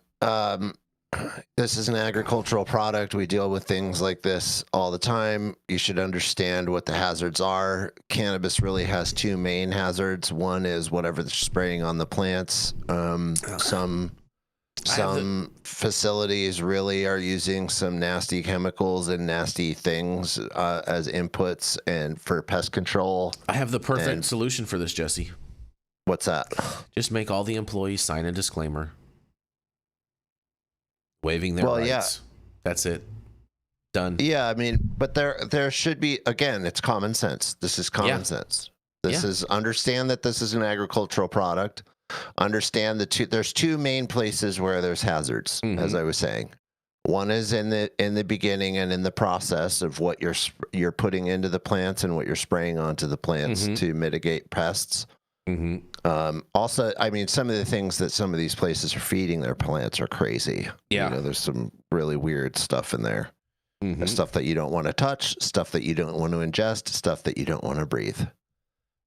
this is an agricultural product. We deal with things like this all the time. You should understand what the hazards are. Cannabis really has two main hazards. One is whatever they're spraying on the plants. Some facilities really are using some nasty chemicals and nasty things as inputs and for pest control. I have the perfect solution for this, Jesse. What's that? Just make all the employees sign a disclaimer, waiving their rights. Yeah. That's it. Done. Yeah, I mean, but there should be, again, it's common sense. This is common sense. This is understand that this is an agricultural product. Understand there's two main places where there's hazards, as I was saying. One is in the beginning and in the process of what you're putting into the plants and what you're spraying onto the plants to mitigate pests. Also, I mean, some of the things that some of these places are feeding their plants are crazy. Yeah. There's some really weird stuff in there. Stuff that you don't want to touch, stuff that you don't want to ingest, stuff that you don't want to breathe.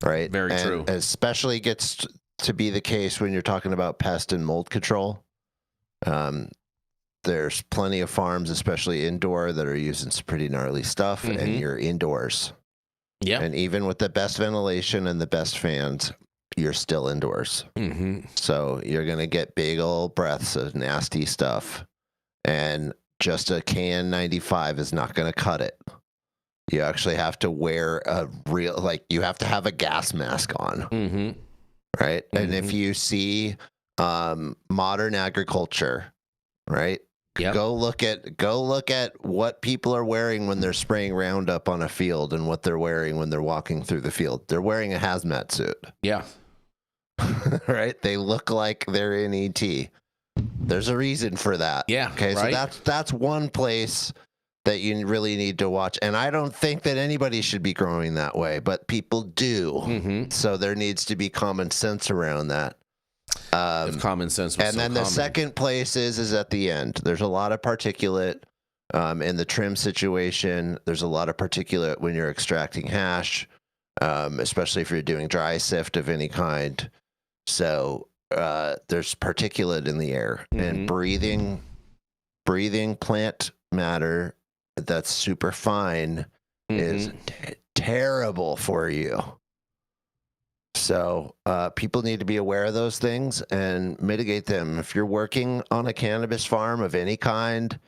Right? Very true. Especially gets to be the case when you're talking about pest and mold control. There's plenty of farms, especially indoor, that are using some pretty gnarly stuff, and you're indoors. Yeah. And even with the best ventilation and the best fans, you're still indoors. So you're going to get big old breaths of nasty stuff. And just a KN95 is not going to cut it. You actually have to wear you have to have a gas mask on. Right. And if you see modern agriculture, right, go look at what people are wearing when they're spraying Roundup on a field and what they're wearing when they're walking through the field. They're wearing a hazmat suit. Yeah. Right. They look like they're in ET. There's a reason for that. Yeah. Okay. Right? So that's one place that you really need to watch. And I don't think that anybody should be growing that way, but people do. So there needs to be common sense around that. If common sense was and so then common. the second place is at the end. There's a lot of particulate in the trim situation. There's a lot of particulate when you're extracting hash, especially if you're doing dry sift of any kind. So there's particulate in the air, and breathing plant matter that's super fine is terrible for you. So people need to be aware of those things and mitigate them. If you're working on a cannabis farm of any kind,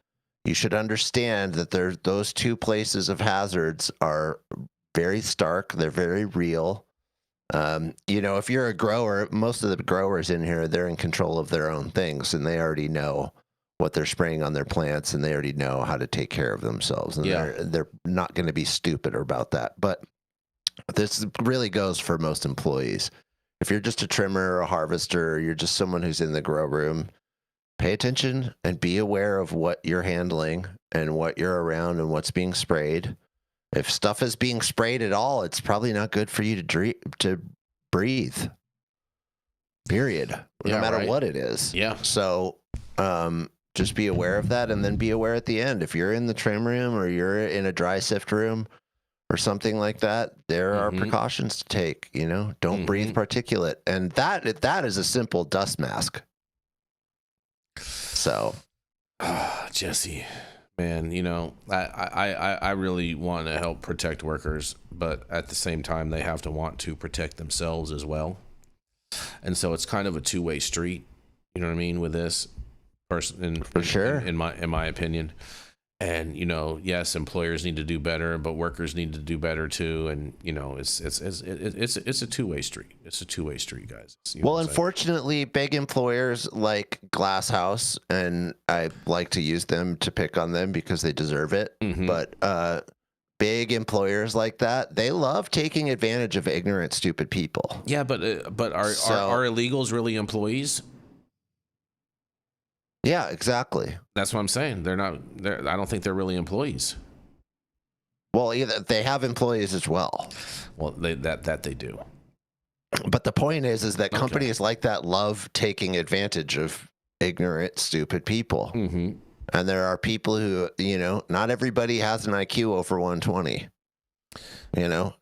you should understand that those two places of hazards are very stark. They're very real. If you're a grower, most of the growers in here, they're in control of their own things, and they already know what they're spraying on their plants, and they already know how to take care of themselves. And they're not going to be stupid about that. But this really goes for most employees. If you're just a trimmer or a harvester, or you're just someone who's in the grow room, pay attention and be aware of what you're handling and what you're around and what's being sprayed. If stuff is being sprayed at all, it's probably not good for you to breathe. Period. No matter what it is. Yeah. So just be aware of that, and then be aware at the end. If you're in the trim room or you're in a dry sift room or something like that, there are precautions to take. Don't breathe particulate, and that is a simple dust mask. So, Jesse, man, I really want to help protect workers, but at the same time, they have to want to protect themselves as well. And so it's kind of a two-way street. You know what I mean with this person, for sure, in my opinion. And yes, employers need to do better, but workers need to do better too. And it's a two-way street. It's a two-way street, guys. Well, unfortunately, big employers like Glass House, and I like to use them to pick on them because they deserve it. But big employers like that, they love taking advantage of ignorant, stupid people. Yeah, but are illegals really employees? Yeah, exactly. That's what I'm saying. They're not. I don't think they're really employees. Well, either they have employees as well. Well, that they do. But the point is that companies like that love taking advantage of ignorant, stupid people. And there are people who, not everybody has an IQ over 120.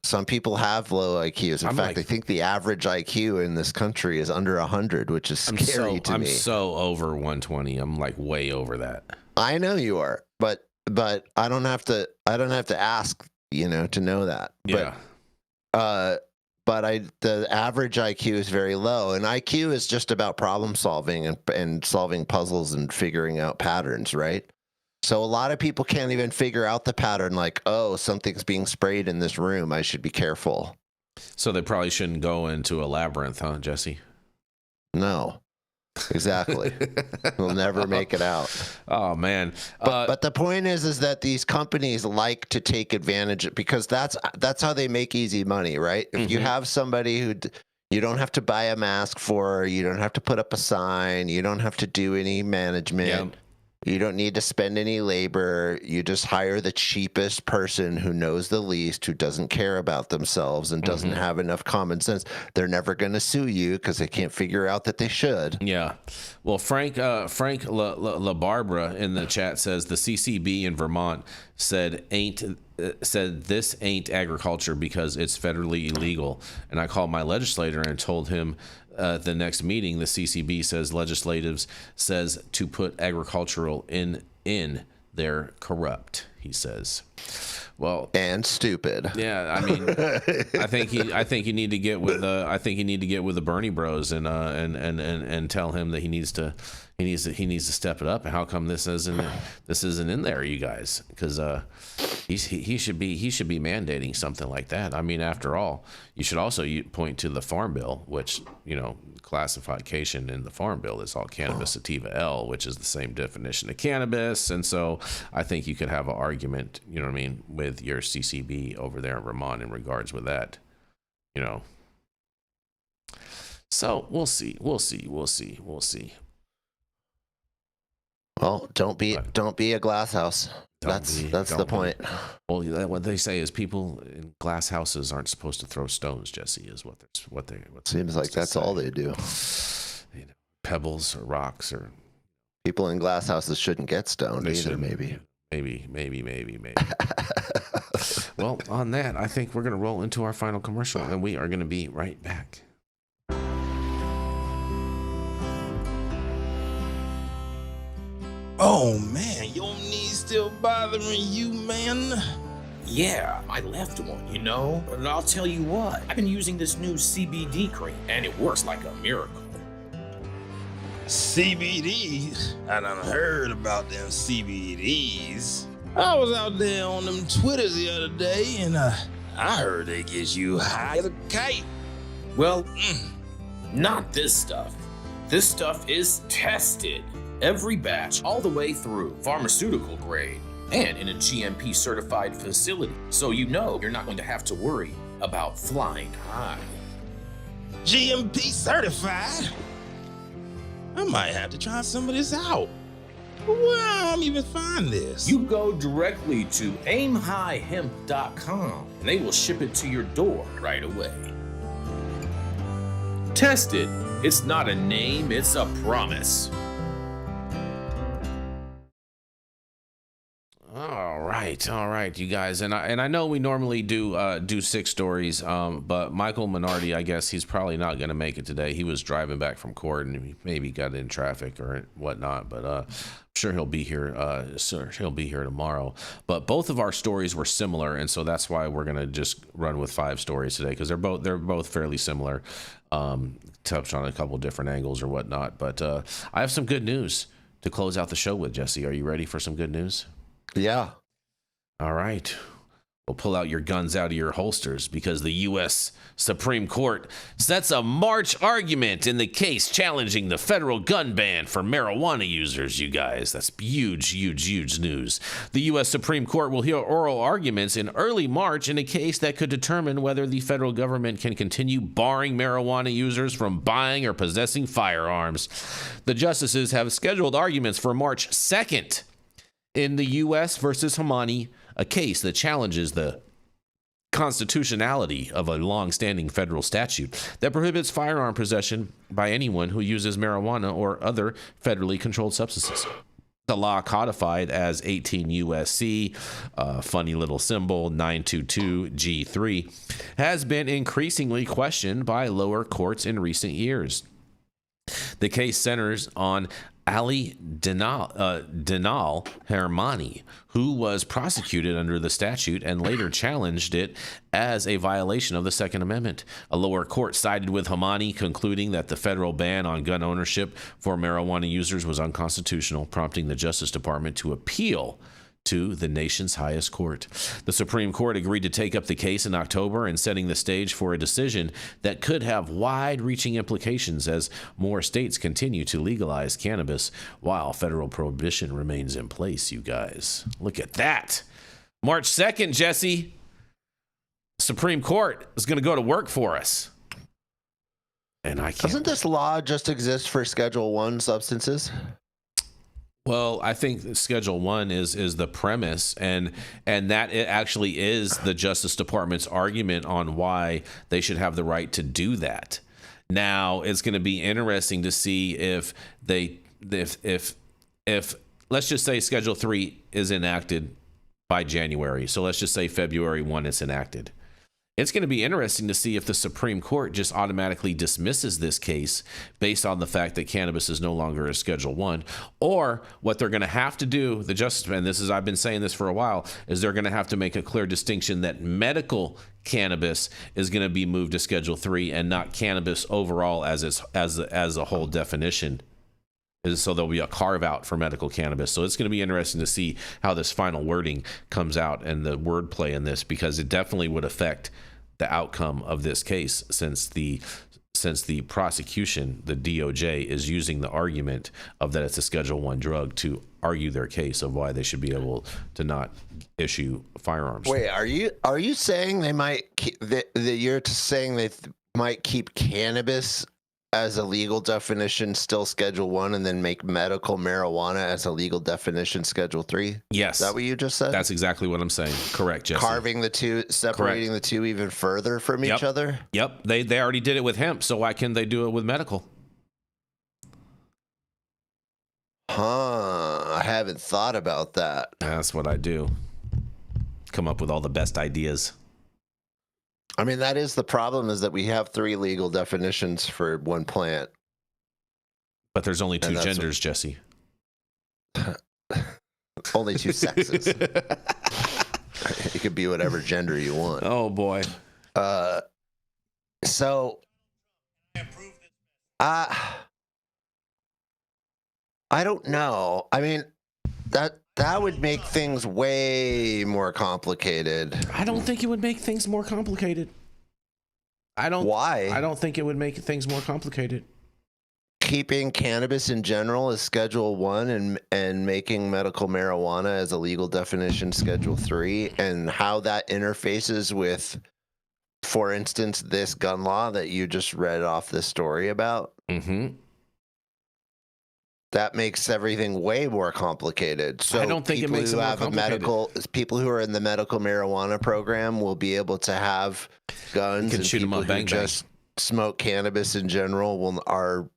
Some people have low IQs. In fact, I think the average IQ in this country is under 100, which is scary to me. I'm so over 120. I'm like way over that. I know you are, but I don't have to ask, to know that. Yeah. But the average IQ is very low, and IQ is just about problem solving and solving puzzles and figuring out patterns, right? So a lot of people can't even figure out the pattern, like, oh, something's being sprayed in this room, I should be careful. So they probably shouldn't go into a labyrinth, huh, Jesse? No, exactly. We'll never make it out. Oh, man. But the point is that these companies like to take advantage, because that's how they make easy money, right? If you have somebody who you don't have to buy a mask for, you don't have to put up a sign, you don't have to do any management. Yep. You don't need to spend any labor. You just hire the cheapest person who knows the least, who doesn't care about themselves and doesn't have enough common sense. They're never going to sue you because they can't figure out that they should. Yeah. Well, Frank La Barbara in the chat says the CCB in Vermont said this ain't agriculture because it's federally illegal. And I called my legislator and told him the next meeting, the CCB says legislatives says to put agricultural in they're corrupt, he says. Well, and stupid. Yeah, I mean, I think you need to get with the Bernie Bros and tell him that he needs to step it up. And how come this isn't in there, you guys? Because he should be mandating something like that. I mean, after all, you should also point to the Farm Bill, which classification in the Farm Bill is all cannabis sativa L, which is the same definition of cannabis. And so I think you could have an argument, with your CCB over there in Vermont in regards with that, So we'll see. Well, don't be a glass house. That's the point. Well, what they say is people in glass houses aren't supposed to throw stones. Jesse is what they seems like that's all they do. pebbles or rocks or. People in glass houses shouldn't get stoned either, maybe. Maybe. Well, on that, I think we're going to roll into our final commercial, and we are going to be right back. Oh man, your knee still bothering you, man? Yeah, my left one, you know? But I'll tell you what, I've been using this new CBD cream, and it works like a miracle. CBDs? I done heard about them CBDs. I was out there on them Twitters the other day, and I heard they get you high as a kite. Well, not this stuff. This stuff is tested. Every batch, all the way through, pharmaceutical grade, and in a GMP certified facility. So you know you're not going to have to worry about flying high. GMP certified? I might have to try some of this out. Where do I even find this? You go directly to aimhighhemp.com and they will ship it to your door right away. Tested. It's not a name, it's a promise. All right, you guys, and I know we normally do 6 stories, but Michael Minardi, I guess he's probably not going to make it today. He was driving back from court and he maybe got in traffic or whatnot, but I'm sure he'll be here. He'll be here tomorrow. But both of our stories were similar, and so that's why we're going to just run with 5 stories today because they're both fairly similar. Touched on a couple different angles or whatnot, but I have some good news to close out the show with. Jesse, are you ready for some good news? Yeah. All right. Well, pull out your guns out of your holsters because the U.S. Supreme Court sets a March argument in the case challenging the federal gun ban for marijuana users, you guys. That's huge news. The U.S. Supreme Court will hear oral arguments in early March in a case that could determine whether the federal government can continue barring marijuana users from buying or possessing firearms. The justices have scheduled arguments for March 2nd in the U.S. versus Hamani, a case that challenges the constitutionality of a long-standing federal statute that prohibits firearm possession by anyone who uses marijuana or other federally controlled substances. The law, codified as 18 U.S.C., funny little symbol 922 G3, has been increasingly questioned by lower courts in recent years. The case centers on Ali Dinal Hermani, who was prosecuted under the statute and later challenged it as a violation of the Second Amendment. A lower court sided with Hamani, concluding that the federal ban on gun ownership for marijuana users was unconstitutional, prompting the Justice Department to appeal to the nation's highest court. The Supreme Court agreed to take up the case in October and setting the stage for a decision that could have wide-reaching implications as more states continue to legalize cannabis while federal prohibition remains in place, you guys. Look at that. March 2nd, Jesse. Supreme Court is going to go to work for us. And I can't. Doesn't this law just exist for Schedule 1 substances? Well, I think Schedule 1 is the premise, and that it actually is the Justice Department's argument on why they should have the right to do that. Now, it's going to be interesting to see if let's just say Schedule 3 is enacted by January. So let's just say February 1 it's enacted. It's going to be interesting to see if the Supreme Court just automatically dismisses this case based on the fact that cannabis is no longer a Schedule 1, or what they're going to have to do, the Justice, and this is, I've been saying this for a while, is they're going to have to make a clear distinction that medical cannabis is going to be moved to Schedule 3 and not cannabis overall as a whole definition. So there'll be a carve out for medical cannabis. So it's going to be interesting to see how this final wording comes out and the wordplay in this, because it definitely would affect the outcome of this case, since the prosecution, the DOJ, is using the argument of that it's a Schedule 1 drug to argue their case of why they should be able to not issue firearms. Wait, are you saying they might you're saying they might keep cannabis as a legal definition still Schedule 1 and then make medical marijuana as a legal definition Schedule 3? Yes. Is that what you just said? That's exactly what I'm saying. Correct, Jesse. Carving the two, separating the two even further from each other? Yep. They already did it with hemp, so why can't they do it with medical? I haven't thought about that. That's what I do. Come up with all the best ideas. I mean, that is the problem, is that we have 3 legal definitions for one plant. But there's only 2 genders, Jesse. Only 2 sexes. You could be whatever gender you want. Oh, boy. So, I don't know. I mean, that would make things way more complicated. I don't think it would make things more complicated. Why? I don't think it would make things more complicated. Keeping cannabis in general as Schedule 1 and making medical marijuana as a legal definition Schedule 3, and how that interfaces with, for instance, this gun law that you just read off this story about. Mm-hmm. That makes everything way more complicated. So I don't think it makes it more complicated. People who are in the medical marijuana program will be able to have guns. You can shoot them up, bang, bang. Just smoke cannabis in general are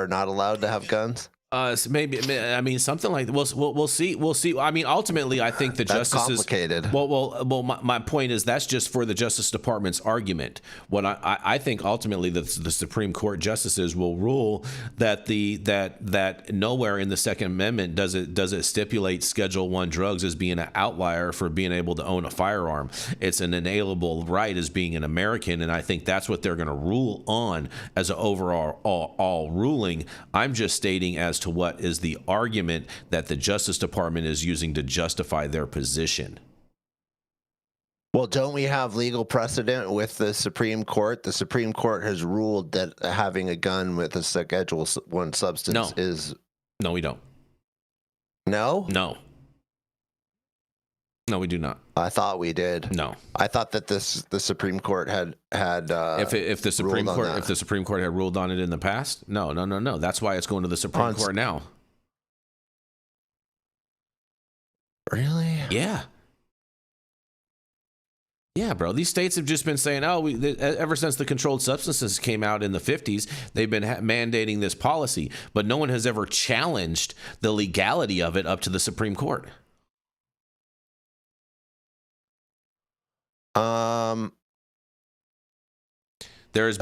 not allowed to have guns. So maybe, I mean, something like that. We'll see. We'll see. I mean, ultimately, I think the That's justices. complicated. Well. My point is that's just for the Justice Department's argument. What I think ultimately the Supreme Court justices will rule that that nowhere in the Second Amendment does it stipulate Schedule 1 drugs as being an outlier for being able to own a firearm. It's an inalienable right as being an American, and I think that's what they're going to rule on as an overall all ruling. I'm just stating as to what is the argument that the Justice Department is using to justify their position. Well, don't we have legal precedent with the Supreme Court? The Supreme Court has ruled that having a gun with a Schedule 1 substance is... No, we don't. No? No, we do not. I thought we did. No. I thought that the Supreme Court had if the Supreme Court had ruled on it in the past, no. That's why it's going to the Supreme Court now. Really? Yeah. Yeah, bro. These states have just been saying, ever since the controlled substances came out in the 50s, they've been mandating this policy, but no one has ever challenged the legality of it up to the Supreme Court. There's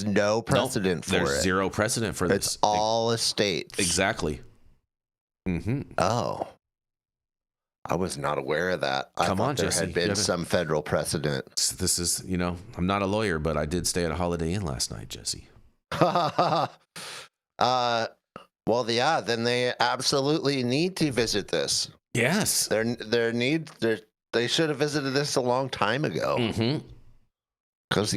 no precedent for it. There's zero precedent for this. It's all estates. Exactly. Mm-hmm. Oh, I was not aware of that. I thought there had been some federal precedent. This is, I'm not a lawyer, but I did stay at a Holiday Inn last night, Jesse. Well, yeah, then they absolutely need to visit this. Yes. They should have visited this a long time ago. Mm-hmm. Because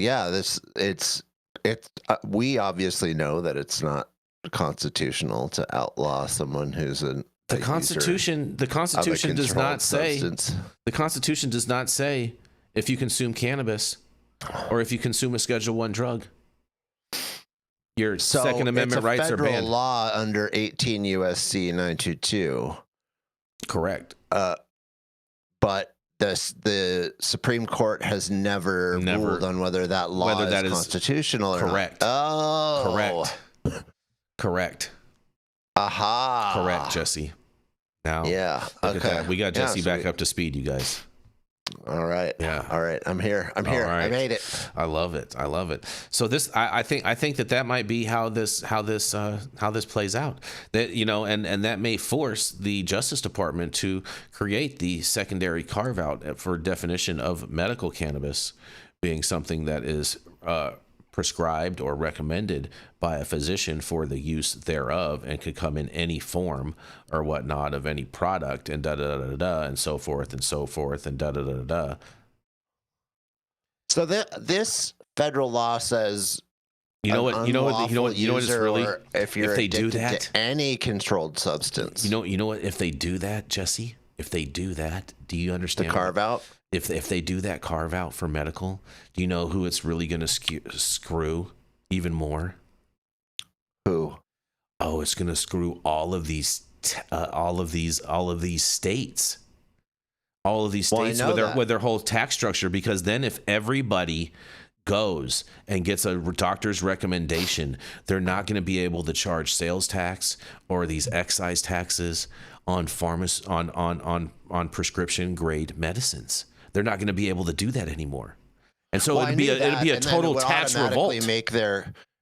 we obviously know that it's not constitutional to outlaw someone who's the Constitution does not say the Constitution does not say if you consume cannabis or if you consume a Schedule 1 drug, your Second Amendment rights are banned. It's a federal law under 18 USC 922. Correct. But the Supreme Court has never ruled on whether that law is constitutional or correct. Not. Oh, correct. Aha. Correct, Jesse. Now, yeah. Okay. We got Jesse back up to speed, you guys. All right. Yeah. All right. I'm here. Right. I made it. I love it. So this, I think that might be how this plays out. That and that may force the Justice Department to create the secondary carve out for definition of medical cannabis being something that is prescribed or recommended by a physician for the use thereof and could come in any form or whatnot of any product and and so forth and da. So this federal law says you know what it's really, if you're they do addicted that to any controlled substance. You know what, if they do that, Jesse, if they do that, do you understand the carve out? If they do that carve out for medical, do you know who it's really going to screw even more? Who? Oh, it's going to screw all of these states. All of these states with their whole tax structure, because then if everybody goes and gets a doctor's recommendation, they're not going to be able to charge sales tax or these excise taxes on on prescription grade medicines. They're not going to be able to do that anymore. And so it'd be a total tax revolt.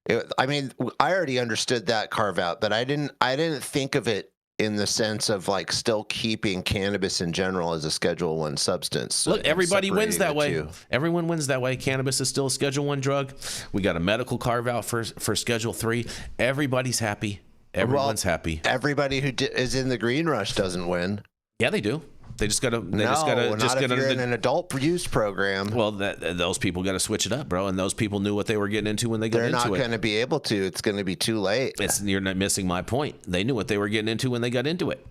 I already understood that carve out, but I didn't think of it in the sense of like still keeping cannabis in general as a Schedule 1 substance. Look, everybody wins that way. Everyone wins that way. Cannabis is still a Schedule 1 drug. We got a medical carve out for Schedule 3. Everybody's happy. Everyone's happy. Everybody who is in the green rush doesn't win. Yeah, they do. They just gotta. If you're in an adult use program. Well, those people got to switch it up, bro. And those people knew what they were getting into when they got into it. They're not going to be able to. It's going to be too late. You're not missing my point. They knew what they were getting into when they got into it.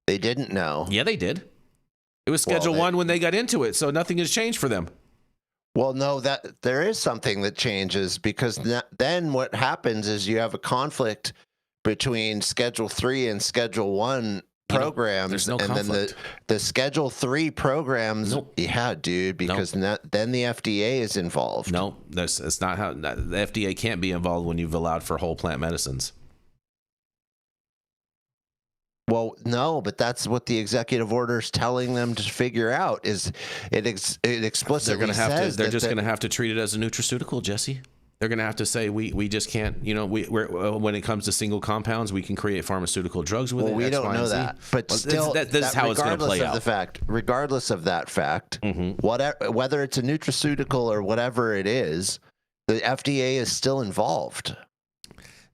They didn't know. Yeah, they did. It was Schedule 1 when they got into it, so nothing has changed for them. Well, no, that there is something that changes, because then what happens is you have a conflict between Schedule 3 and Schedule 1 programs. There's no and conflict. Then the Schedule 3 programs. Nope. Yeah, dude, because then the FDA is involved. No, it's not how the FDA can't be involved when you've allowed for whole plant medicines. Well, no, but that's what the executive order is telling them to figure out. Is it explicitly says they're just going to have to treat it as a nutraceutical, Jesse. They're going to have to say we just can't, we're when it comes to single compounds, we can create pharmaceutical drugs with it. Well, we don't know that, but still, this is how it's going to play out. Regardless of that fact, whether it's a nutraceutical or whatever it is, the FDA is still involved.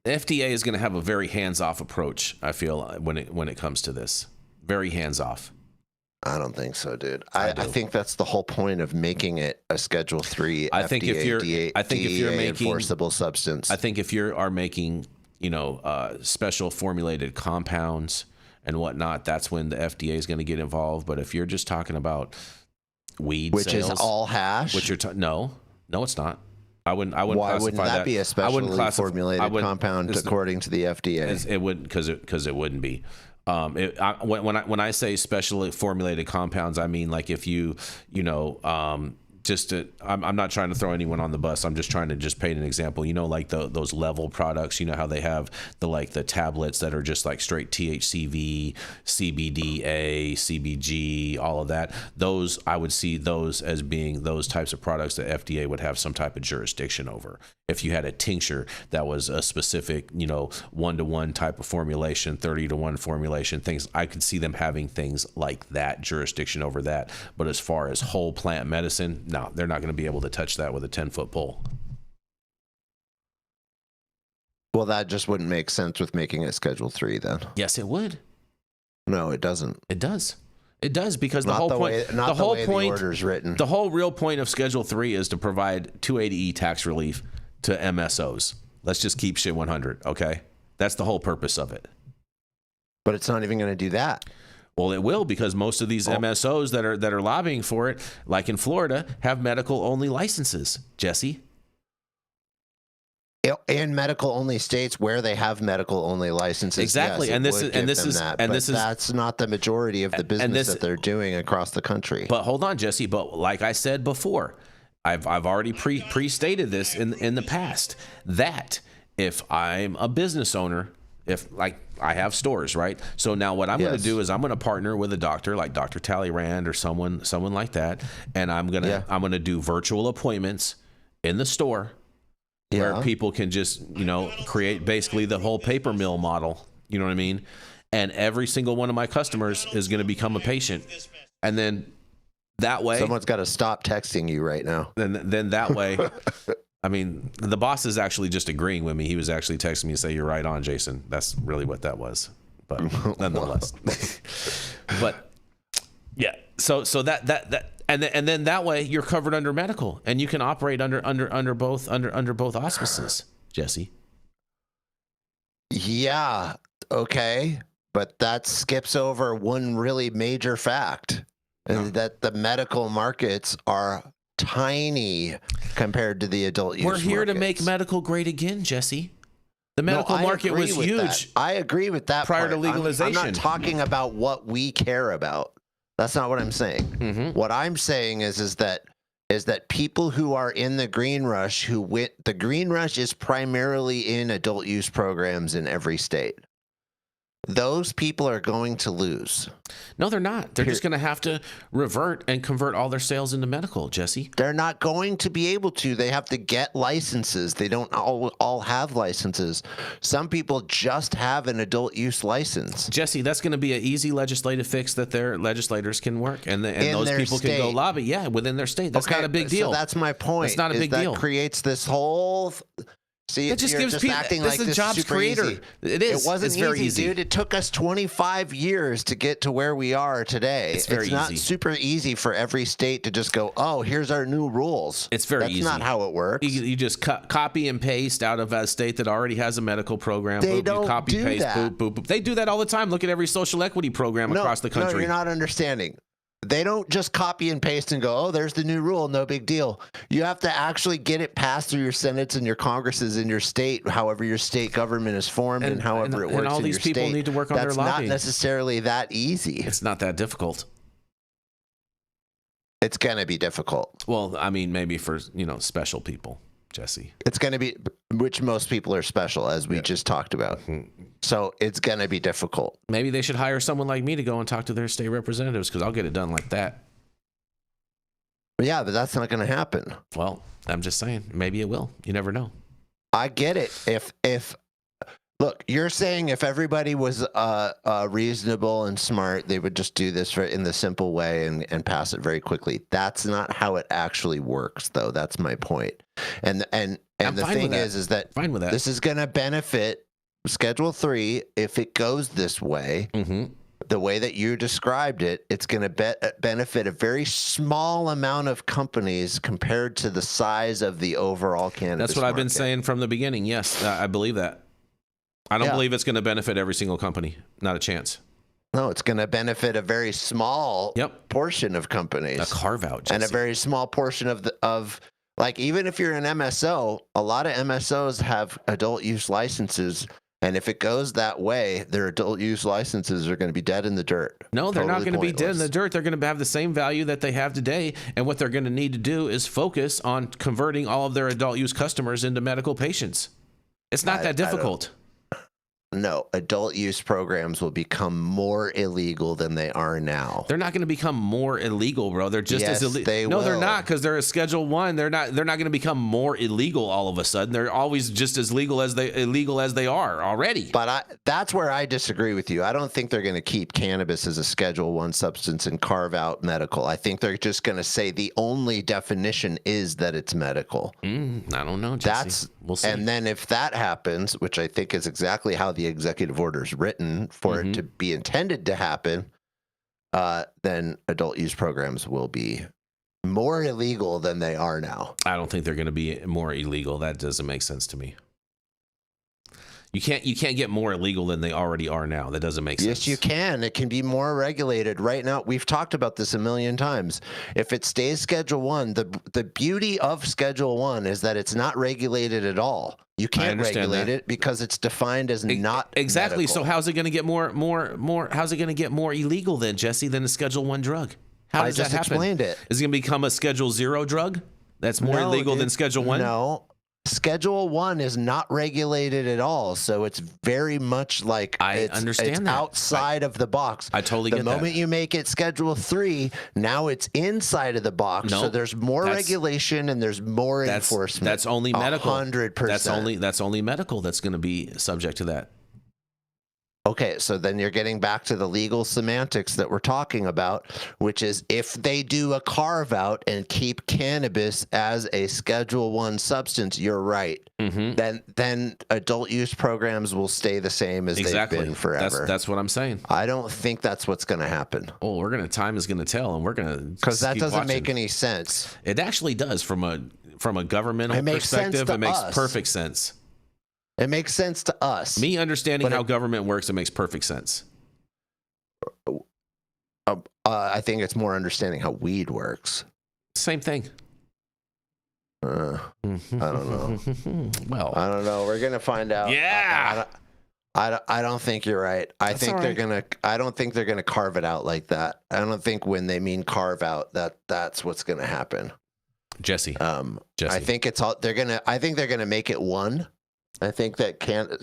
The FDA is going to have a very hands-off approach, I feel, when it comes to this. Very hands-off. I don't think so, dude. I think that's the whole point of making it a Schedule 3 FDA enforceable substance. I think if you are making, special formulated compounds and whatnot, that's when the FDA is going to get involved. But if you're just talking about weed which sales, is all hash, no, it's not. I wouldn't. Why wouldn't that be a specially formulated compound according to the FDA? It wouldn't, because it wouldn't be. When I say specially formulated compounds, I mean like if I'm not trying to throw anyone on the bus. I'm just trying to paint an example. Like those level products. How they have the tablets that are just like straight THCV, CBDA, CBG, all of that. Those, I would see those as being those types of products that FDA would have some type of jurisdiction over. If you had a tincture that was a specific, 1-to-1 type of formulation, 30-to-1 formulation, things, I could see them having things like that, jurisdiction over that. But as far as whole plant medicine, no, they're not going to be able to touch that with a 10-foot pole. Well, that just wouldn't make sense with making it Schedule 3 then. Yes, it would. No, it doesn't. It does. It does, because the whole real point of Schedule 3 is to provide 280E tax relief to MSOs. Let's just keep shit 100, okay? That's the whole purpose of it. But it's not even going to do that. Well, it will, because most of these MSOs that are lobbying for it, like in Florida, have medical-only licenses, Jesse. In medical-only states where they have medical-only licenses, exactly, yes, that's not the majority of the business that they're doing across the country. But hold on, Jesse. But like I said before, I've already pre-stated this in the past, that if I'm a business owner, if like I have stores, right? So now what I'm going to do is I'm going to partner with a doctor like Dr. Talleyrand or someone like that, and I'm going to do virtual appointments in the store. Where people can just, create basically the whole paper mill model. You know what I mean? And every single one of my customers is going to become a patient. And then that way... Someone's got to stop texting you right now. Then that way... I mean, the boss is actually just agreeing with me. He was actually texting me and say, "You're right on, Jason." That's really what that was. But nonetheless. But yeah. So that... And then that way you're covered under medical, and you can operate under both auspices, Jesse. Yeah, okay, but that skips over one really major fact, and that the medical markets are tiny compared to the adult use. We're here markets. To make medical great again, Jesse. The medical market was huge. I agree with that prior part. to legalization. I'm not talking about what we care about. That's not what I'm saying. Mm-hmm. What I'm saying is that is that people who are in the green rush, the green rush is primarily in adult use programs in every state. Those people are going to lose. No, they're not. They're just going to have to revert and convert all their sales into medical, Jesse. They're not going to be able to. They have to get licenses. They don't all have licenses. Some people just have an adult use license. Jesse, that's going to be an easy legislative fix that their legislators can work, and those people can go lobby. Yeah, within their state. That's not a big deal. So that's my point. It's not a big deal. That creates this whole... See, it just you're gives just people. acting This like is jobs creator. Easy. It is. It wasn't it's very easy, dude. It took us 25 years to get to where we are today. It's not easy. super easy for every state to just go, oh, here's our new rules. It's very easy. That's not how it works. You just copy and paste out of a state that already has a medical program. They boop, don't you copy, do paste, that. boop, boop, boop. They do that all the time. Look at every social equity program across the country. No, you're not understanding. They don't just copy and paste and go, oh, there's the new rule, no big deal. You have to actually get it passed through your senates and your congresses in your state, however your state government is formed and however it works and all in these your people state. need to work on their That's lobbying. not necessarily that easy. It's not that difficult. It's going to be difficult. Well, I mean, maybe for, special people, Jesse. It's going to be, which most people are special, as we just talked about. So it's going to be difficult. Maybe they should hire someone like me to go and talk to their state representatives, because I'll get it done like that. Yeah, but that's not going to happen. Well, I'm just saying, maybe it will. You never know. I get it. If look, you're saying if everybody was reasonable and smart, they would just do this in the simple way and pass it very quickly. That's not how it actually works, though. That's my point. And the thing is that fine with that. This is going to benefit Schedule 3 if it goes this way. Mm-hmm. The way that you described it, it's going to benefit a very small amount of companies compared to the size of the overall cannabis That's what I've been market. saying from the beginning. Yes, I believe that. I don't believe it's going to benefit every single company. Not a chance. No, it's going to benefit a very small portion of companies. A carve out, Jesse. And a very small portion of like, even if you're an MSO, a lot of MSOs have adult use licenses. And if it goes that way, their adult use licenses are going to be dead in the dirt. No, they're not going to be dead in the pointless. dirt. They're going to have the same value that they have today. And what they're going to need to do is focus on converting all of their adult use customers into medical patients. It's not that difficult. No, adult use programs will become more illegal than they are now. They're not going to become more illegal, bro. They're just Yes, as illegal. they No, they're will. not, because they're a Schedule 1. They're not going to become more illegal all of a sudden. They're always just as illegal as they are already. But that's where I disagree with you. I don't think they're going to keep cannabis as a Schedule 1 substance and carve out medical. I think they're just going to say the only definition is that it's medical. I don't know, Jesse. We'll see. And then if that happens, which I think is exactly how the executive order is written for it to be intended to happen, then adult use programs will be more illegal than they are now. I don't think they're going to be more illegal. That doesn't make sense to me. You can't get more illegal than they already are now. That doesn't make sense. Yes, you can. It can be more regulated. Right now, we've talked about this a million times. If it stays Schedule 1, the beauty of Schedule 1 is that it's not regulated at all. You can't regulate it because it's defined as not exactly. medical. So how's it going to get more? How's it going to get more illegal then, Jesse, than a Schedule 1 drug? How does that happen? I just explained it. Is it going to become a Schedule 0 drug that's more illegal than Schedule 1? No. Schedule 1 is not regulated at all, so it's very much like it's outside of the box. I totally get that. The moment you make it Schedule 3, now it's inside of the box, so there's more regulation and there's more enforcement. That's only medical. 100%. That's only medical that's going to be subject to that. Okay, so then you're getting back to the legal semantics that we're talking about, which is if they do a carve out and keep cannabis as a Schedule 1 substance, you're right. Then adult use programs will stay the same as they've been forever. That's what I'm saying. I don't think that's what's going to happen. Oh, time is going to tell, and we're going to because that doesn't make any sense. It actually does from a governmental perspective. It makes perfect sense. It makes sense to us. Me understanding how government works, it makes perfect sense. I think it's more understanding how weed works. Same thing. I don't know. Well, I don't know. We're gonna find out. Yeah. I don't think you're right. I don't think they're gonna carve it out like that. I don't think when they mean carve out that's what's gonna happen. Jesse. I think it's all I think they're gonna make it one. I think that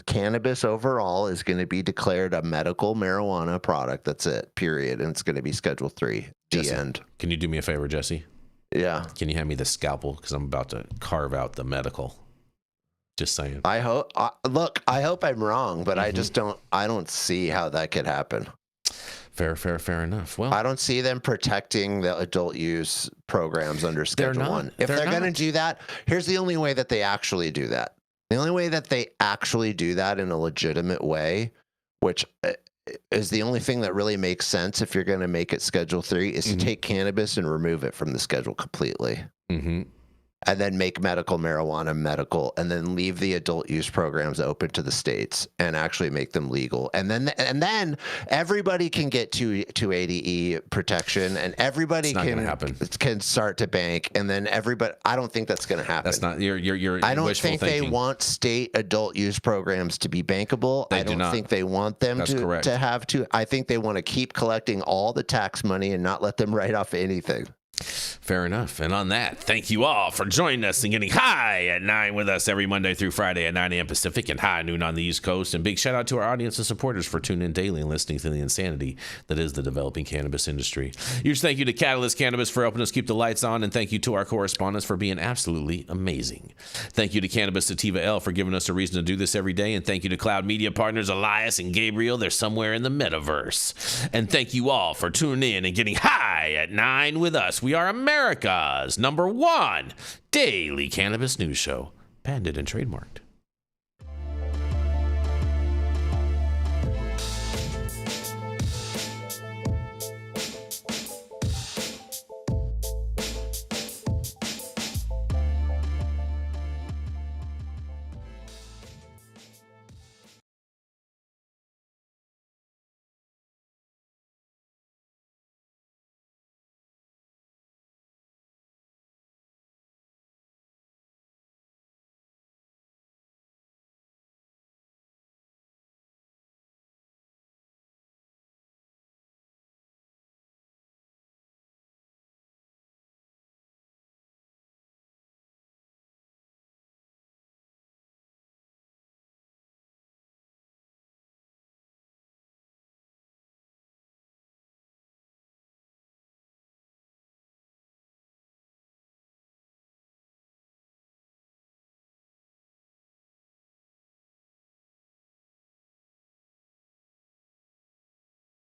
cannabis overall is going to be declared a medical marijuana product. That's it, period. And it's going to be Schedule 3. The end. Can you do me a favor, Jesse? Yeah. Can you hand me the scalpel? Because I'm about to carve out the medical. Just saying. I hope. Look, I hope I'm wrong, but I just don't. I don't see how that could happen. Fair enough. Well, I don't see them protecting the adult use programs under Schedule 1. If they're going to do that, here's the only way that they actually do that. The only way that they actually do that in a legitimate way, which is the only thing that really makes sense if you're going to make it Schedule 3, is to take cannabis and remove it from the schedule completely. And then make medical marijuana medical, and then leave the adult use programs open to the states and actually make them legal. And then everybody can get 280E protection, and everybody can start to bank. And then everybody, I don't think that's going to happen. That's not you're I don't wishful think thinking. they want state adult use programs to be bankable. I don't think they want them to have to. I think they want to keep collecting all the tax money and not let them write off anything. Fair enough. And on that, thank you all for joining us and getting high at 9 with us every Monday through Friday at 9 a.m. Pacific and high noon on the East Coast. And big shout out to our audience and supporters for tuning in daily and listening to the insanity that is the developing cannabis industry. Huge thank you to Catalyst Cannabis for helping us keep the lights on, and thank you to our correspondents for being absolutely amazing. Thank you to Cannabis Sativa L for giving us a reason to do this every day, and thank you to Cloud Media partners Elias and Gabriel. They're somewhere in the metaverse. And thank you all for tuning in and getting high at 9 with us. We are America's #1 daily cannabis news show, patented and trademarked.